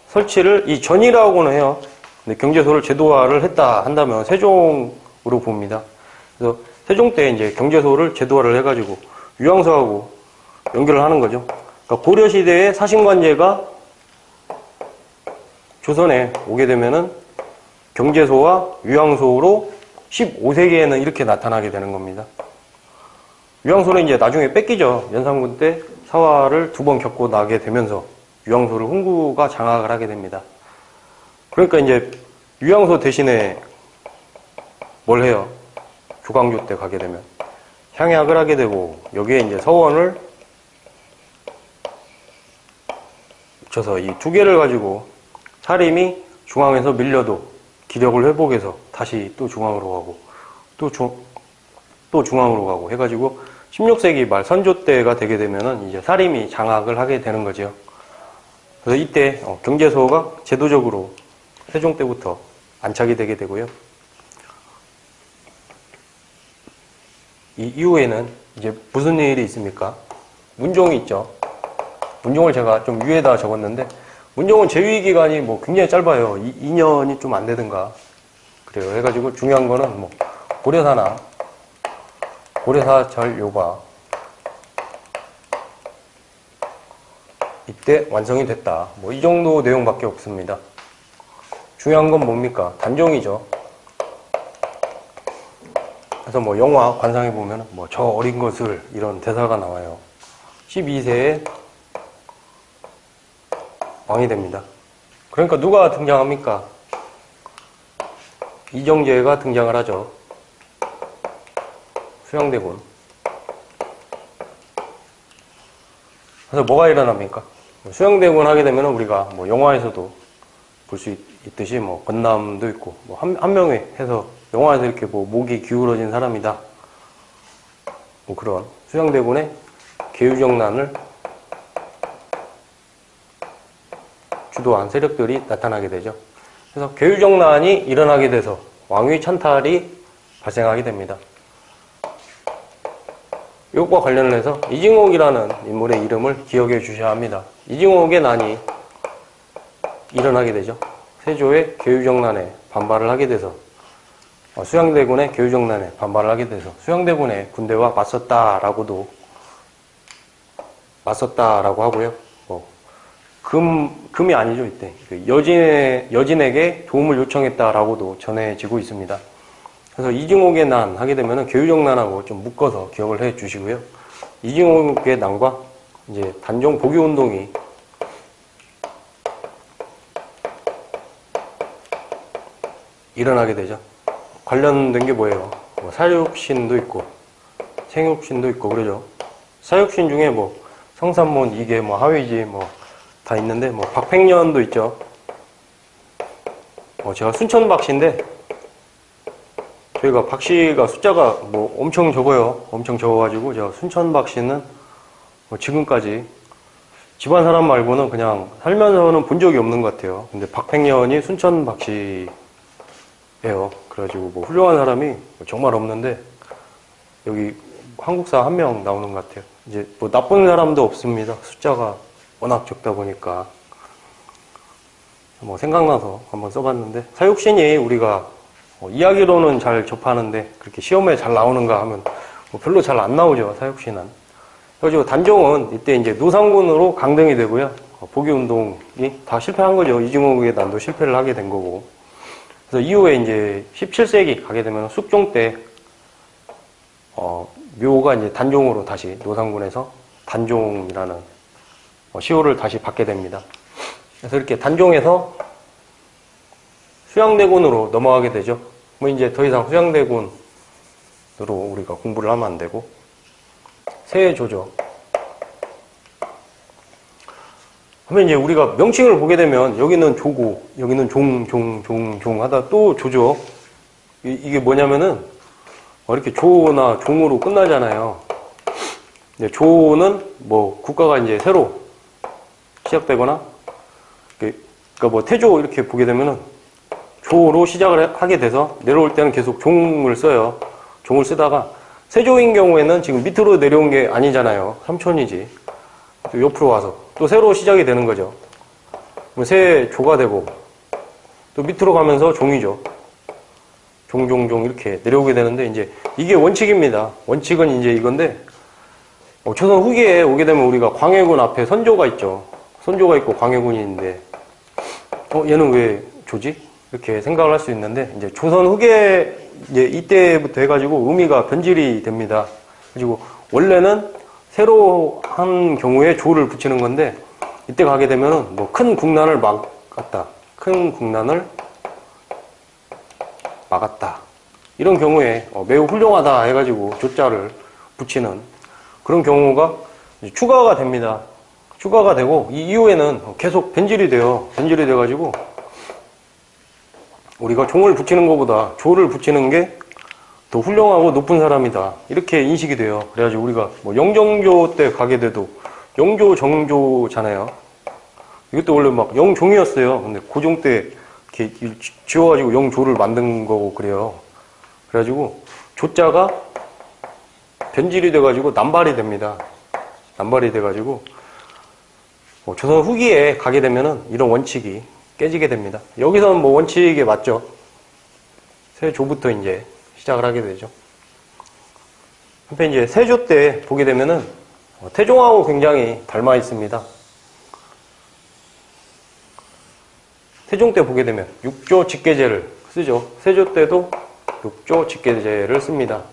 Speaker 1: 설치를 이 전이라고는 해요. 근데 경제소를 제도화를 했다 한다면 세종으로 봅니다. 그래서 세종 때 이제 경제소를 제도화를 해가지고 유양소하고 연결을 하는 거죠. 그러니까 고려 시대의 사심관제가 조선에 오게 되면은 경제소와 유양소로 15세기에는 이렇게 나타나게 되는 겁니다. 유양소는 이제 나중에 뺏기죠. 연산군 때 사화를 2번 겪고 나게 되면서 유양소를 훈구가 장악을 하게 됩니다. 그러니까 이제 유양소 대신에 뭘 해요? 조광조 때 가게 되면 향약을 하게 되고 여기에 이제 서원을 붙여서 이 두 개를 가지고 사림이 중앙에서 밀려도 기력을 회복해서 다시 또 중앙으로 가고 또 중앙으로 가고 해가지고 16세기 말 선조 때가 되게 되면은 이제 사림이 장악을 하게 되는 거죠. 그래서 이때 경제소가 제도적으로 세종 때부터 안착이 되게 되고요. 이 이후에는 이제 무슨 일이 있습니까? 문종이 있죠. 문종을 제가 좀 위에다 적었는데 문종은 재위 기간이 뭐 굉장히 짧아요. 2년이 좀 안 되든가 그래요. 해가지고 중요한 거는 뭐 고려사절요가 이때 완성이 됐다. 뭐 이 정도 내용밖에 없습니다. 중요한 건 뭡니까? 단종이죠. 그래서 뭐 영화 관상에 보면 뭐 저 어린 것을 이런 대사가 나와요. 12세에 왕이 됩니다. 그러니까 누가 등장합니까? 이정재가 등장을 하죠. 수양대군. 그래서 뭐가 일어납니까? 수양대군 하게 되면 우리가 뭐 영화에서도 볼 수 있듯이 뭐 건남도 있고 뭐 한 명이 해서 영화에서 이렇게 뭐 목이 기울어진 사람이다. 뭐 그런 수양대군의 계유정난을 주도한 세력들이 나타나게 되죠. 그래서 계유정난이 일어나게 돼서 왕위 찬탈이 발생하게 됩니다. 이것과 관련을 해서 이징옥이라는 인물의 이름을 기억해 주셔야 합니다. 이징옥의 난이 일어나게 되죠. 세조의 계유정난에 반발을 하게 돼서 수양대군의 계유정난에 반발을 하게 돼서 수양대군의 군대와 맞섰다라고 하고요. 금이 아니죠, 이때. 여진에게 도움을 요청했다라고도 전해지고 있습니다. 그래서 이징옥의 난 하게 되면은 계유정난하고 좀 묶어서 기억을 해 주시고요. 이징옥의 난과 이제 단종 복위 운동이 일어나게 되죠. 관련된 게 뭐예요? 뭐 사육신도 있고 생육신도 있고 그러죠. 사육신 중에 뭐 성산문, 이계, 뭐 하위지 뭐 다 있는데 뭐 박팽년도 있죠. 제가 순천 박씨인데 저희가 박씨가 숫자가 뭐 엄청 적어요. 엄청 적어가지고 제가 순천 박씨는 지금까지 집안 사람 말고는 그냥 살면서는 본 적이 없는 것 같아요. 근데 박팽년이 순천 박씨예요. 그래가지고 뭐 훌륭한 사람이 정말 없는데 여기 한국사 한 명 나오는 것 같아요. 이제 뭐 나쁜 사람도 없습니다. 숫자가 워낙 적다 보니까 뭐 생각나서 한번 써봤는데 사육신이 우리가 이야기로는 잘 접하는데 그렇게 시험에 잘 나오는가 하면 뭐 별로 잘 안 나오죠. 사육신은. 그래가지고 단종은 이때 이제 노상군으로 강등이 되고요. 복위운동이 다 실패한 거죠. 이징옥의 난도 실패를 하게 된 거고. 그래서 이후에 이제 17세기 가게 되면 숙종 때 묘가 이제 단종으로 다시 노상군에서 단종이라는 시호를 다시 받게 됩니다. 그래서 이렇게 단종에서 수양대군으로 넘어가게 되죠. 뭐 이제 더 이상 수양대군으로 우리가 공부를 하면 안 되고 세조죠. 그러면 이제 우리가 명칭을 보게 되면 여기는 조고, 여기는 종 하다 또 조죠. 이게 뭐냐면은 이렇게 조나 종으로 끝나잖아요. 조는 뭐 국가가 이제 새로 시작되거나 그러니까 뭐 태조 이렇게 보게 되면은 조로 시작을 하게 돼서 내려올 때는 계속 종을 써요. 종을 쓰다가 세조인 경우에는 지금 밑으로 내려온 게 아니잖아요. 삼촌이지. 또 옆으로 와서 또 새로 시작이 되는 거죠. 세조가 되고 또 밑으로 가면서 종이죠. 종 이렇게 내려오게 되는데 이제 이게 원칙입니다. 원칙은 이제 이건데 조선 후기에 오게 되면 우리가 광해군 앞에 선조가 있죠. 선조가 있고 광해군이 있는데 얘는 왜 조지? 이렇게 생각을 할 수 있는데 이제 조선 후기에 이제 이때부터 해가지고 의미가 변질이 됩니다. 그리고 원래는 새로 한 경우에 조를 붙이는 건데 이때 가게 되면은 뭐 큰 국난을 막았다. 큰 국난을 막았다. 이런 경우에 매우 훌륭하다 해가지고 조자를 붙이는 그런 경우가 추가가 됩니다. 추가가 되고 이 이후에는 계속 변질이 돼요. 변질이 돼가지고 우리가 종을 붙이는 것보다 조를 붙이는 게 더 훌륭하고 높은 사람이다. 이렇게 인식이 돼요. 그래가지고 우리가 뭐 영정조 때 가게 돼도 영조, 정조잖아요. 이것도 원래 막 영종이었어요. 근데 고종 때 이렇게 지워가지고 영조를 만든 거고 그래요. 그래가지고 조자가 변질이 돼가지고 남발이 됩니다. 남발이 돼가지고 조선 후기에 가게 되면은 이런 원칙이 깨지게 됩니다. 여기서는 뭐 원칙에 맞죠. 세조부터 이제 시작을 하게 되죠. 한편 이제 세조 때 보게 되면은 태종하고 굉장히 닮아 있습니다. 세종 때 보게 되면 육조 직계제를 쓰죠. 세조 때도 육조 직계제를 씁니다.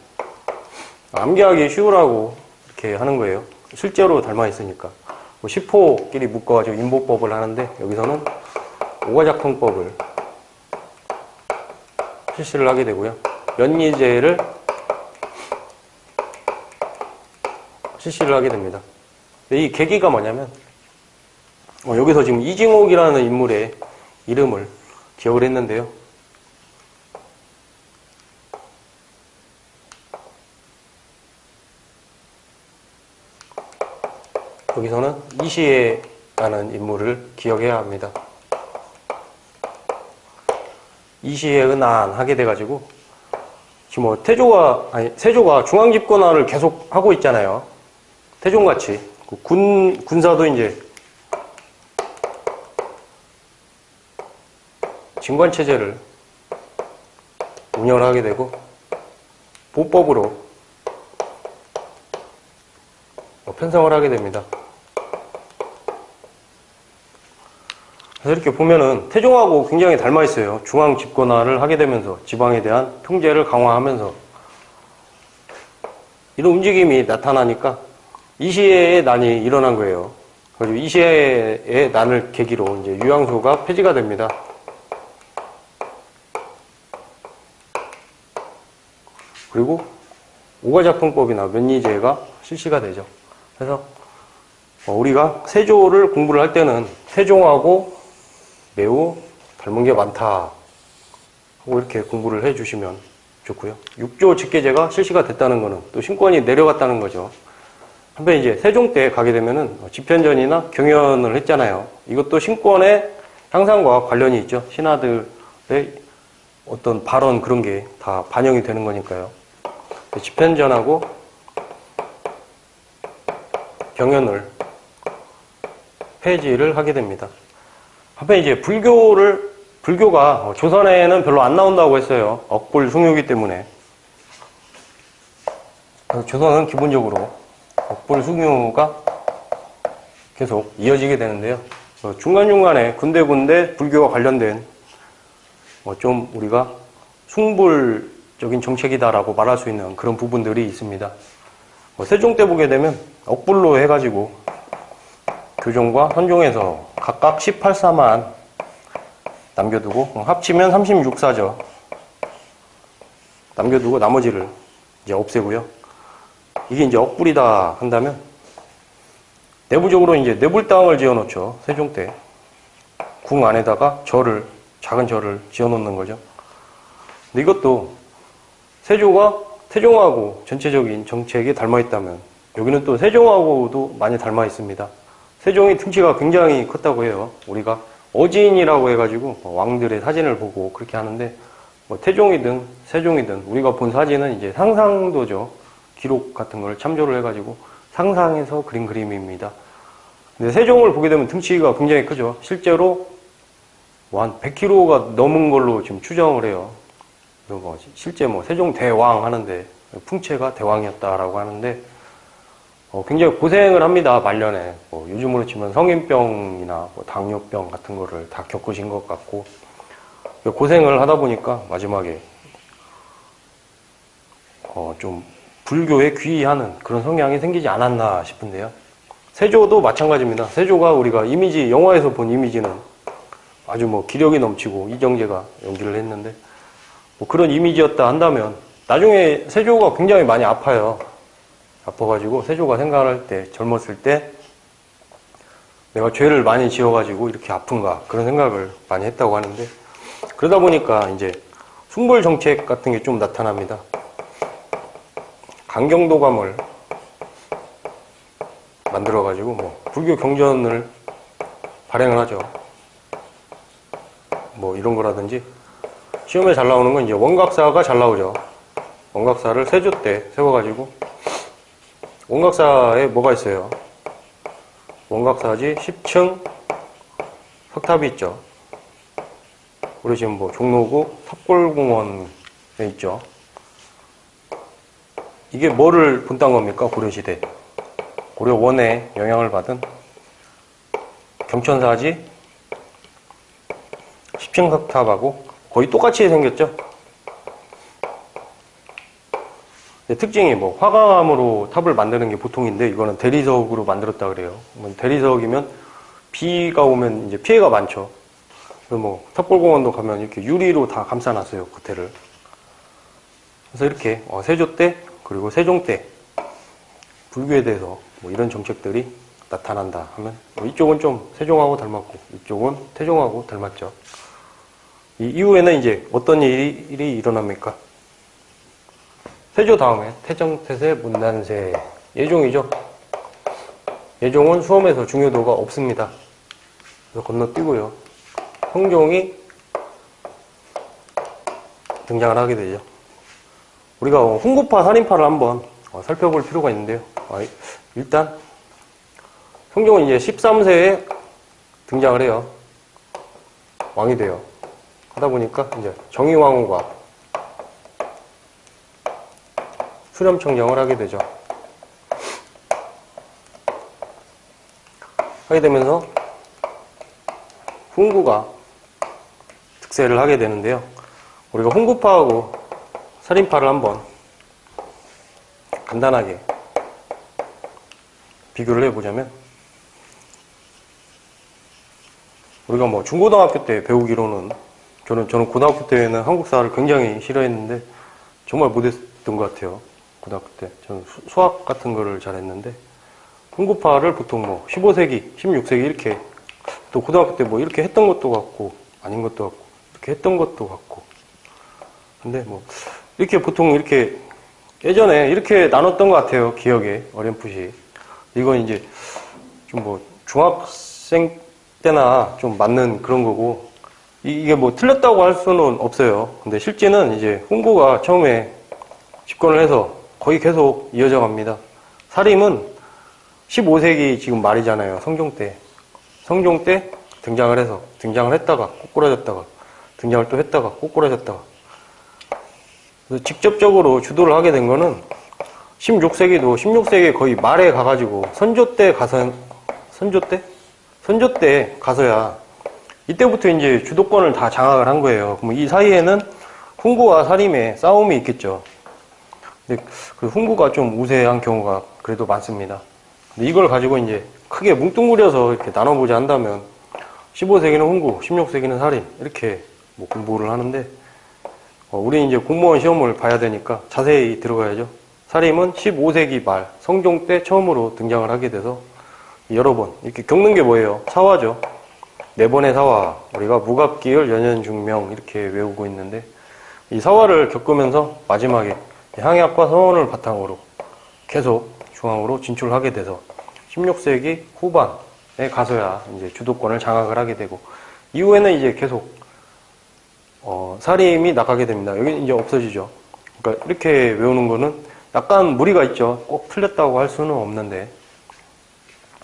Speaker 1: 암기하기 쉬우라고 이렇게 하는 거예요. 실제로 닮아 있으니까. 10호끼리 묶어가지고 인보법을 하는데 여기서는 오가작통법을 실시를 하게 되고요. 면리제를 실시를 하게 됩니다. 이 계기가 뭐냐면 여기서 지금 이징옥이라는 인물의 이름을 기억을 했는데요. 여기서는 이시해라는 인물을 기억해야 합니다. 이시해 은안 하게 돼가지고 지금 뭐 세조가 중앙집권화를 계속 하고 있잖아요. 태종같이 군사도 이제 진관체제를 운영을 하게 되고 보법으로 편성을 하게 됩니다. 그래서 이렇게 보면은 태종하고 굉장히 닮아 있어요. 중앙 집권화를 하게 되면서 지방에 대한 통제를 강화하면서 이런 움직임이 나타나니까 이시해의 난이 일어난 거예요. 그리고 이시해의 난을 계기로 이제 유양소가 폐지가 됩니다. 그리고 오가작통법이나 면리제가 실시가 되죠. 그래서 우리가 세조를 공부를 할 때는 세종하고 매우 닮은 게 많다 하고 이렇게 공부를 해주시면 좋고요. 육조 직계제가 실시가 됐다는 거는 또 신권이 내려갔다는 거죠. 한편 이제 세종 때 가게 되면은 집현전이나 경연을 했잖아요. 이것도 신권의 향상과 관련이 있죠. 신하들의 어떤 발언 그런 게 다 반영이 되는 거니까요. 집현전하고 경연을 폐지를 하게 됩니다. 한편 이제 불교가 조선에는 별로 안 나온다고 했어요. 억불 숭유기 때문에. 그래서 조선은 기본적으로 억불 숭유가 계속 이어지게 되는데요. 중간중간에 군데군데 불교와 관련된 좀 우리가 숭불적인 정책이다라고 말할 수 있는 그런 부분들이 있습니다. 세종 때 보게 되면 억불로 해가지고 교종과 선종에서 각각 18사만 남겨두고 합치면 36사죠. 남겨두고 나머지를 이제 없애고요. 이게 이제 억불이다 한다면 내부적으로 이제 내불당을 지어놓죠. 세종 때 궁 안에다가 작은 절을 지어놓는 거죠. 근데 이것도 태종하고 전체적인 정책이 닮아있다면 여기는 또 세종하고도 많이 닮아 있습니다. 세종이 등치가 굉장히 컸다고 해요. 우리가 어진이라고 해가지고 왕들의 사진을 보고 그렇게 하는데 태종이든 세종이든 우리가 본 사진은 이제 상상도죠. 기록 같은 걸 참조를 해가지고 상상해서 그린 그림입니다. 근데 세종을 보게 되면 등치가 굉장히 크죠. 실제로 한 100kg가 넘은 걸로 지금 추정을 해요. 실제 세종 대왕 하는데 풍채가 대왕이었다라고 하는데 굉장히 고생을 합니다. 말년에 요즘으로 치면 성인병이나 당뇨병 같은 거를 다 겪으신 것 같고 고생을 하다 보니까 마지막에 좀 불교에 귀의하는 그런 성향이 생기지 않았나 싶은데요. 세조도 마찬가지입니다. 세조가 우리가 영화에서 본 이미지는 아주 기력이 넘치고 이정재가 연기를 했는데 그런 이미지였다 한다면 나중에 세조가 굉장히 많이 아파요. 아파가지고 세조가 생각할 때 젊었을 때 내가 죄를 많이 지어가지고 이렇게 아픈가 그런 생각을 많이 했다고 하는데 그러다 보니까 이제 숭불 정책 같은 게 좀 나타납니다. 강경도감을 만들어가지고 불교 경전을 발행을 하죠. 이런 거라든지 시험에 잘 나오는 건 이제 원각사가 잘 나오죠. 원각사를 세조 때 세워가지고 원각사에 뭐가 있어요? 원각사지 10층 석탑이 있죠. 우리 지금 종로구 탑골공원에 있죠. 이게 뭐를 본딴 겁니까? 고려시대. 고려원에 영향을 받은 경천사지 10층 석탑하고 거의 똑같이 생겼죠. 특징이 화강암으로 탑을 만드는 게 보통인데 이거는 대리석으로 만들었다 그래요. 대리석이면 비가 오면 이제 피해가 많죠. 뭐 탑골공원도 가면 이렇게 유리로 다 감싸놨어요, 겉에를. 그래서 이렇게 세조때 그리고 세종때 불교에 대해서 뭐 이런 정책들이 나타난다 하면 이쪽은 좀 세종하고 닮았고 이쪽은 태종하고 닮았죠. 이 이후에는 이제 어떤 일이 일어납니까? 세조 다음에 태정태세 문단세 예종이죠. 예종은 수험에서 중요도가 없습니다. 그래서 건너뛰고요. 성종이 등장을 하게 되죠. 우리가 훈구파, 살인파를 한번 살펴볼 필요가 있는데요. 일단 성종은 이제 13세에 등장을 해요. 왕이 돼요. 하다 보니까 이제 정의왕후가 수렴청정을 하게 되죠. 하게 되면서 훈구가 득세를 하게 되는데요. 우리가 훈구파하고 살인파를 한번 간단하게 비교를 해보자면 우리가 뭐 중고등학교 때 배우기로는 저는 고등학교 때에는 한국사를 굉장히 싫어했는데 정말 못했던 것 같아요. 고등학교 때 저는 수학 같은 거를 잘했는데 훈구파를 보통 뭐 15세기, 16세기 이렇게 또 고등학교 때 뭐 이렇게 했던 것도 같고 아닌 것도 같고 이렇게 했던 것도 같고 근데 뭐 이렇게 보통 이렇게 예전에 이렇게 나눴던 것 같아요. 기억에 어렴풋이 이건 이제 좀 뭐 중학생 때나 좀 맞는 그런 거고 이게 뭐 틀렸다고 할 수는 없어요. 근데 실제는 이제 훈구가 처음에 집권을 해서 거의 계속 이어져 갑니다. 사림은 15세기 지금 말이잖아요. 성종 때. 성종 때 등장을 했다가 꼬꾸라졌다가 등장을 또 했다가 꼬꾸라졌다가 그래서 직접적으로 주도를 하게 된 거는 16세기 거의 말에 가가지고 선조 때 가서야 이때부터 이제 주도권을 다 장악을 한 거예요. 그럼 이 사이에는 훈구와 사림의 싸움이 있겠죠. 근데 그 훈구가 좀 우세한 경우가 그래도 많습니다. 근데 이걸 가지고 이제 크게 뭉뚱그려서 이렇게 나눠보자 한다면 15세기는 훈구, 16세기는 사림 이렇게 뭐 공부를 하는데 우리 이제 공무원 시험을 봐야 되니까 자세히 들어가야죠. 사림은 15세기 말 성종 때 처음으로 등장을 하게 돼서 여러 번 이렇게 겪는 게 뭐예요? 사화죠. 4번의 사화, 우리가 무갑기을, 연연중명 이렇게 외우고 있는데 이 사화를 겪으면서 마지막에 향약과 서원을 바탕으로 계속 중앙으로 진출하게 돼서 16세기 후반에 가서야 이제 주도권을 장악을 하게 되고 이후에는 이제 계속 사림이 나가게 됩니다. 여기 이제 없어지죠. 그러니까 이렇게 외우는 거는 약간 무리가 있죠. 꼭 틀렸다고 할 수는 없는데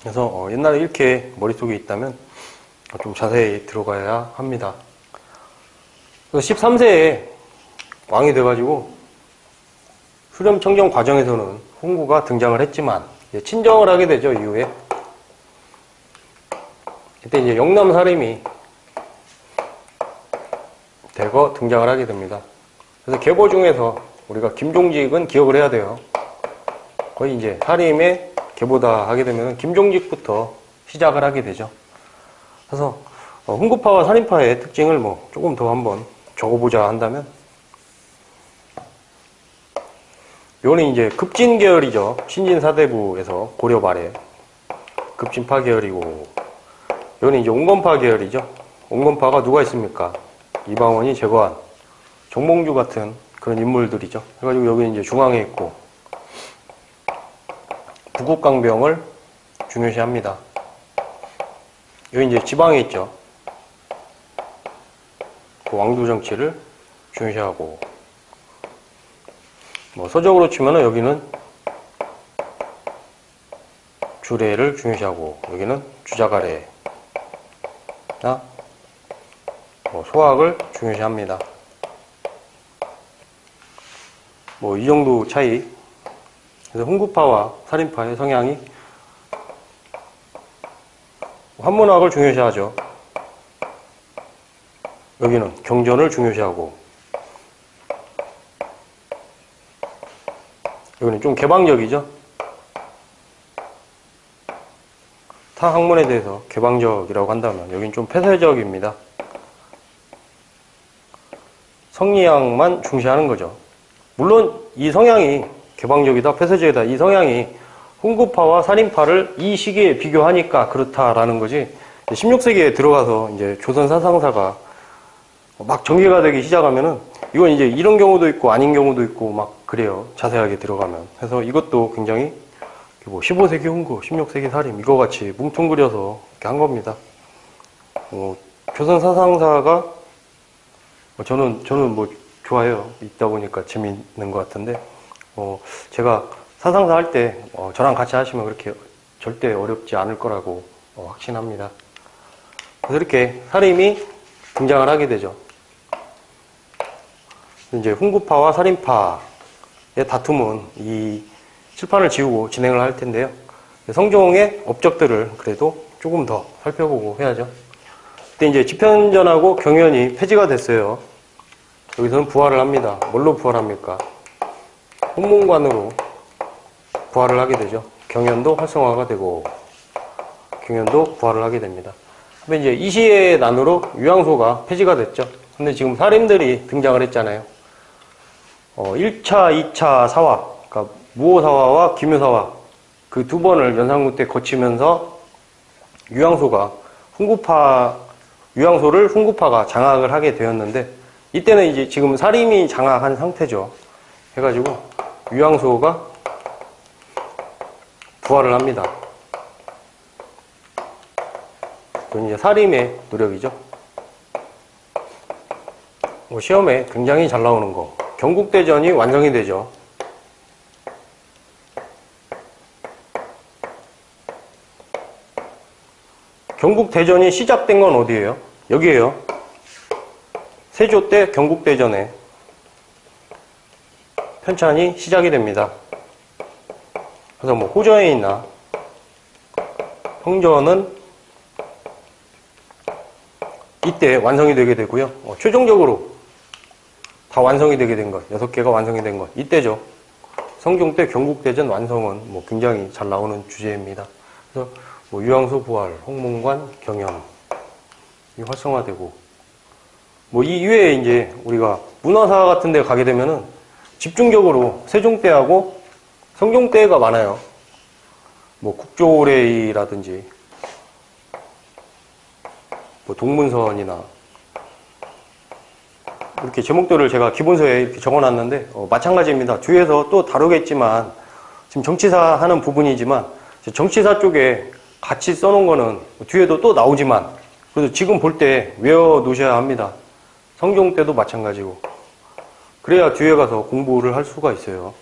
Speaker 1: 그래서 옛날에 이렇게 머릿속에 있다면 좀 자세히 들어가야 합니다. 그래서 13세에 왕이 돼가지고 수렴청정 과정에서는 훈구가 등장을 했지만 친정을 하게 되죠. 이후에 이때 이제 영남사림이 대거 등장을 하게 됩니다. 그래서 계보 중에서 우리가 김종직은 기억을 해야 돼요. 거의 이제 사림의 계보다 하게 되면 김종직부터 시작을 하게 되죠. 그래서 훈구파와 살인파의 특징을 뭐 조금 더 한번 적어보자 한다면 이거는 이제 급진 계열이죠. 신진사대부에서 고려 말에 급진파 계열이고 이거는 이제 옹건파 계열이죠. 옹건파가 누가 있습니까? 이방원이 제거한 정몽주 같은 그런 인물들이죠. 그래가지고 여기 이제 중앙에 있고 부국강병을 중요시합니다. 여기 이제 지방에 있죠. 그 왕도 정치를 중요시하고 뭐 서적으로 치면은 여기는 주례를 중요시하고 여기는 주자가례나 뭐 소학을 중요시합니다. 뭐 이 정도 차이. 그래서 훈구파와 살인파의 성향이 한문학을 중요시하죠. 여기는 경전을 중요시하고 여기는 좀 개방적이죠. 타 학문에 대해서 개방적이라고 한다면 여기는 좀 폐쇄적입니다. 성리학만 중시하는 거죠. 물론 이 성향이 개방적이다, 폐쇄적이다, 이 성향이 훈구파와 살인파를 이 시기에 비교하니까 그렇다라는 거지. 16세기에 들어가서 이제 조선 사상사가 막 전개가 되기 시작하면은 이건 이제 이런 경우도 있고 아닌 경우도 있고 막 그래요. 자세하게 들어가면. 그래서 이것도 굉장히 뭐 15세기 훈구, 16세기 살인 이거 같이 뭉뚱그려서 이렇게 한 겁니다. 조선 사상사가 저는 뭐 좋아해요. 있다 보니까 재미있는 것 같은데 제가 사상사 할 때 저랑 같이 하시면 그렇게 절대 어렵지 않을 거라고 확신합니다. 그래서 이렇게 살인이 등장을 하게 되죠. 이제 훈구파와 살인파의 다툼은 이 칠판을 지우고 진행을 할 텐데요. 성종의 업적들을 그래도 조금 더 살펴보고 해야죠. 그때 이제 집현전하고 경연이 폐지가 됐어요. 여기서는 부활을 합니다. 뭘로 부활합니까? 홍문관으로 부활을 하게 되죠. 경연도 활성화가 되고 경연도 부활을 하게 됩니다. 근데 이제 이 시의 난으로 유양소가 폐지가 됐죠. 근데 지금 살인들이 등장을 했잖아요. 1차, 2차 사화, 그러니까 무오사화와 기묘사화 그 두 번을 연산군 때 거치면서 유양소를 훈구파가 장악을 하게 되었는데 이때는 이제 지금 살인이 장악한 상태죠. 해가지고 유양소가 부활을 합니다. 그건 이제 살인의 노력이죠. 시험에 굉장히 잘 나오는 거. 경국대전이 완성이 되죠. 경국대전이 시작된 건 어디예요? 여기에요. 세조 때 경국대전에 편찬이 시작이 됩니다. 그래서 뭐 호전에 있나 형전은 이때 완성이 되게 되고요. 최종적으로 다 완성이 되게 된 것, 6개가 완성이 된 것, 이때죠. 성종 때 경국대전 완성은 뭐 굉장히 잘 나오는 주제입니다. 그래서 뭐 유양소 부활, 홍문관, 경연, 이 활성화되고, 뭐 이 이외에 이제 우리가 문화사 같은 데 가게 되면은 집중적으로 세종 때하고 성종 때가 많아요. 뭐 국조례이라든지, 뭐 동문선이나, 이렇게 제목들을 제가 기본서에 이렇게 적어놨는데 마찬가지입니다. 뒤에서 또 다루겠지만 지금 정치사 하는 부분이지만 정치사 쪽에 같이 써놓은 거는 뒤에도 또 나오지만 그래도 지금 볼 때 외워 놓으셔야 합니다. 성종 때도 마찬가지고 그래야 뒤에 가서 공부를 할 수가 있어요.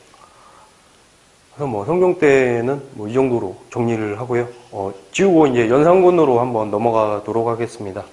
Speaker 1: 그래서 뭐 성종 때는 뭐 이 정도로 정리를 하고요. 지우고 이제 연산군으로 한번 넘어가도록 하겠습니다.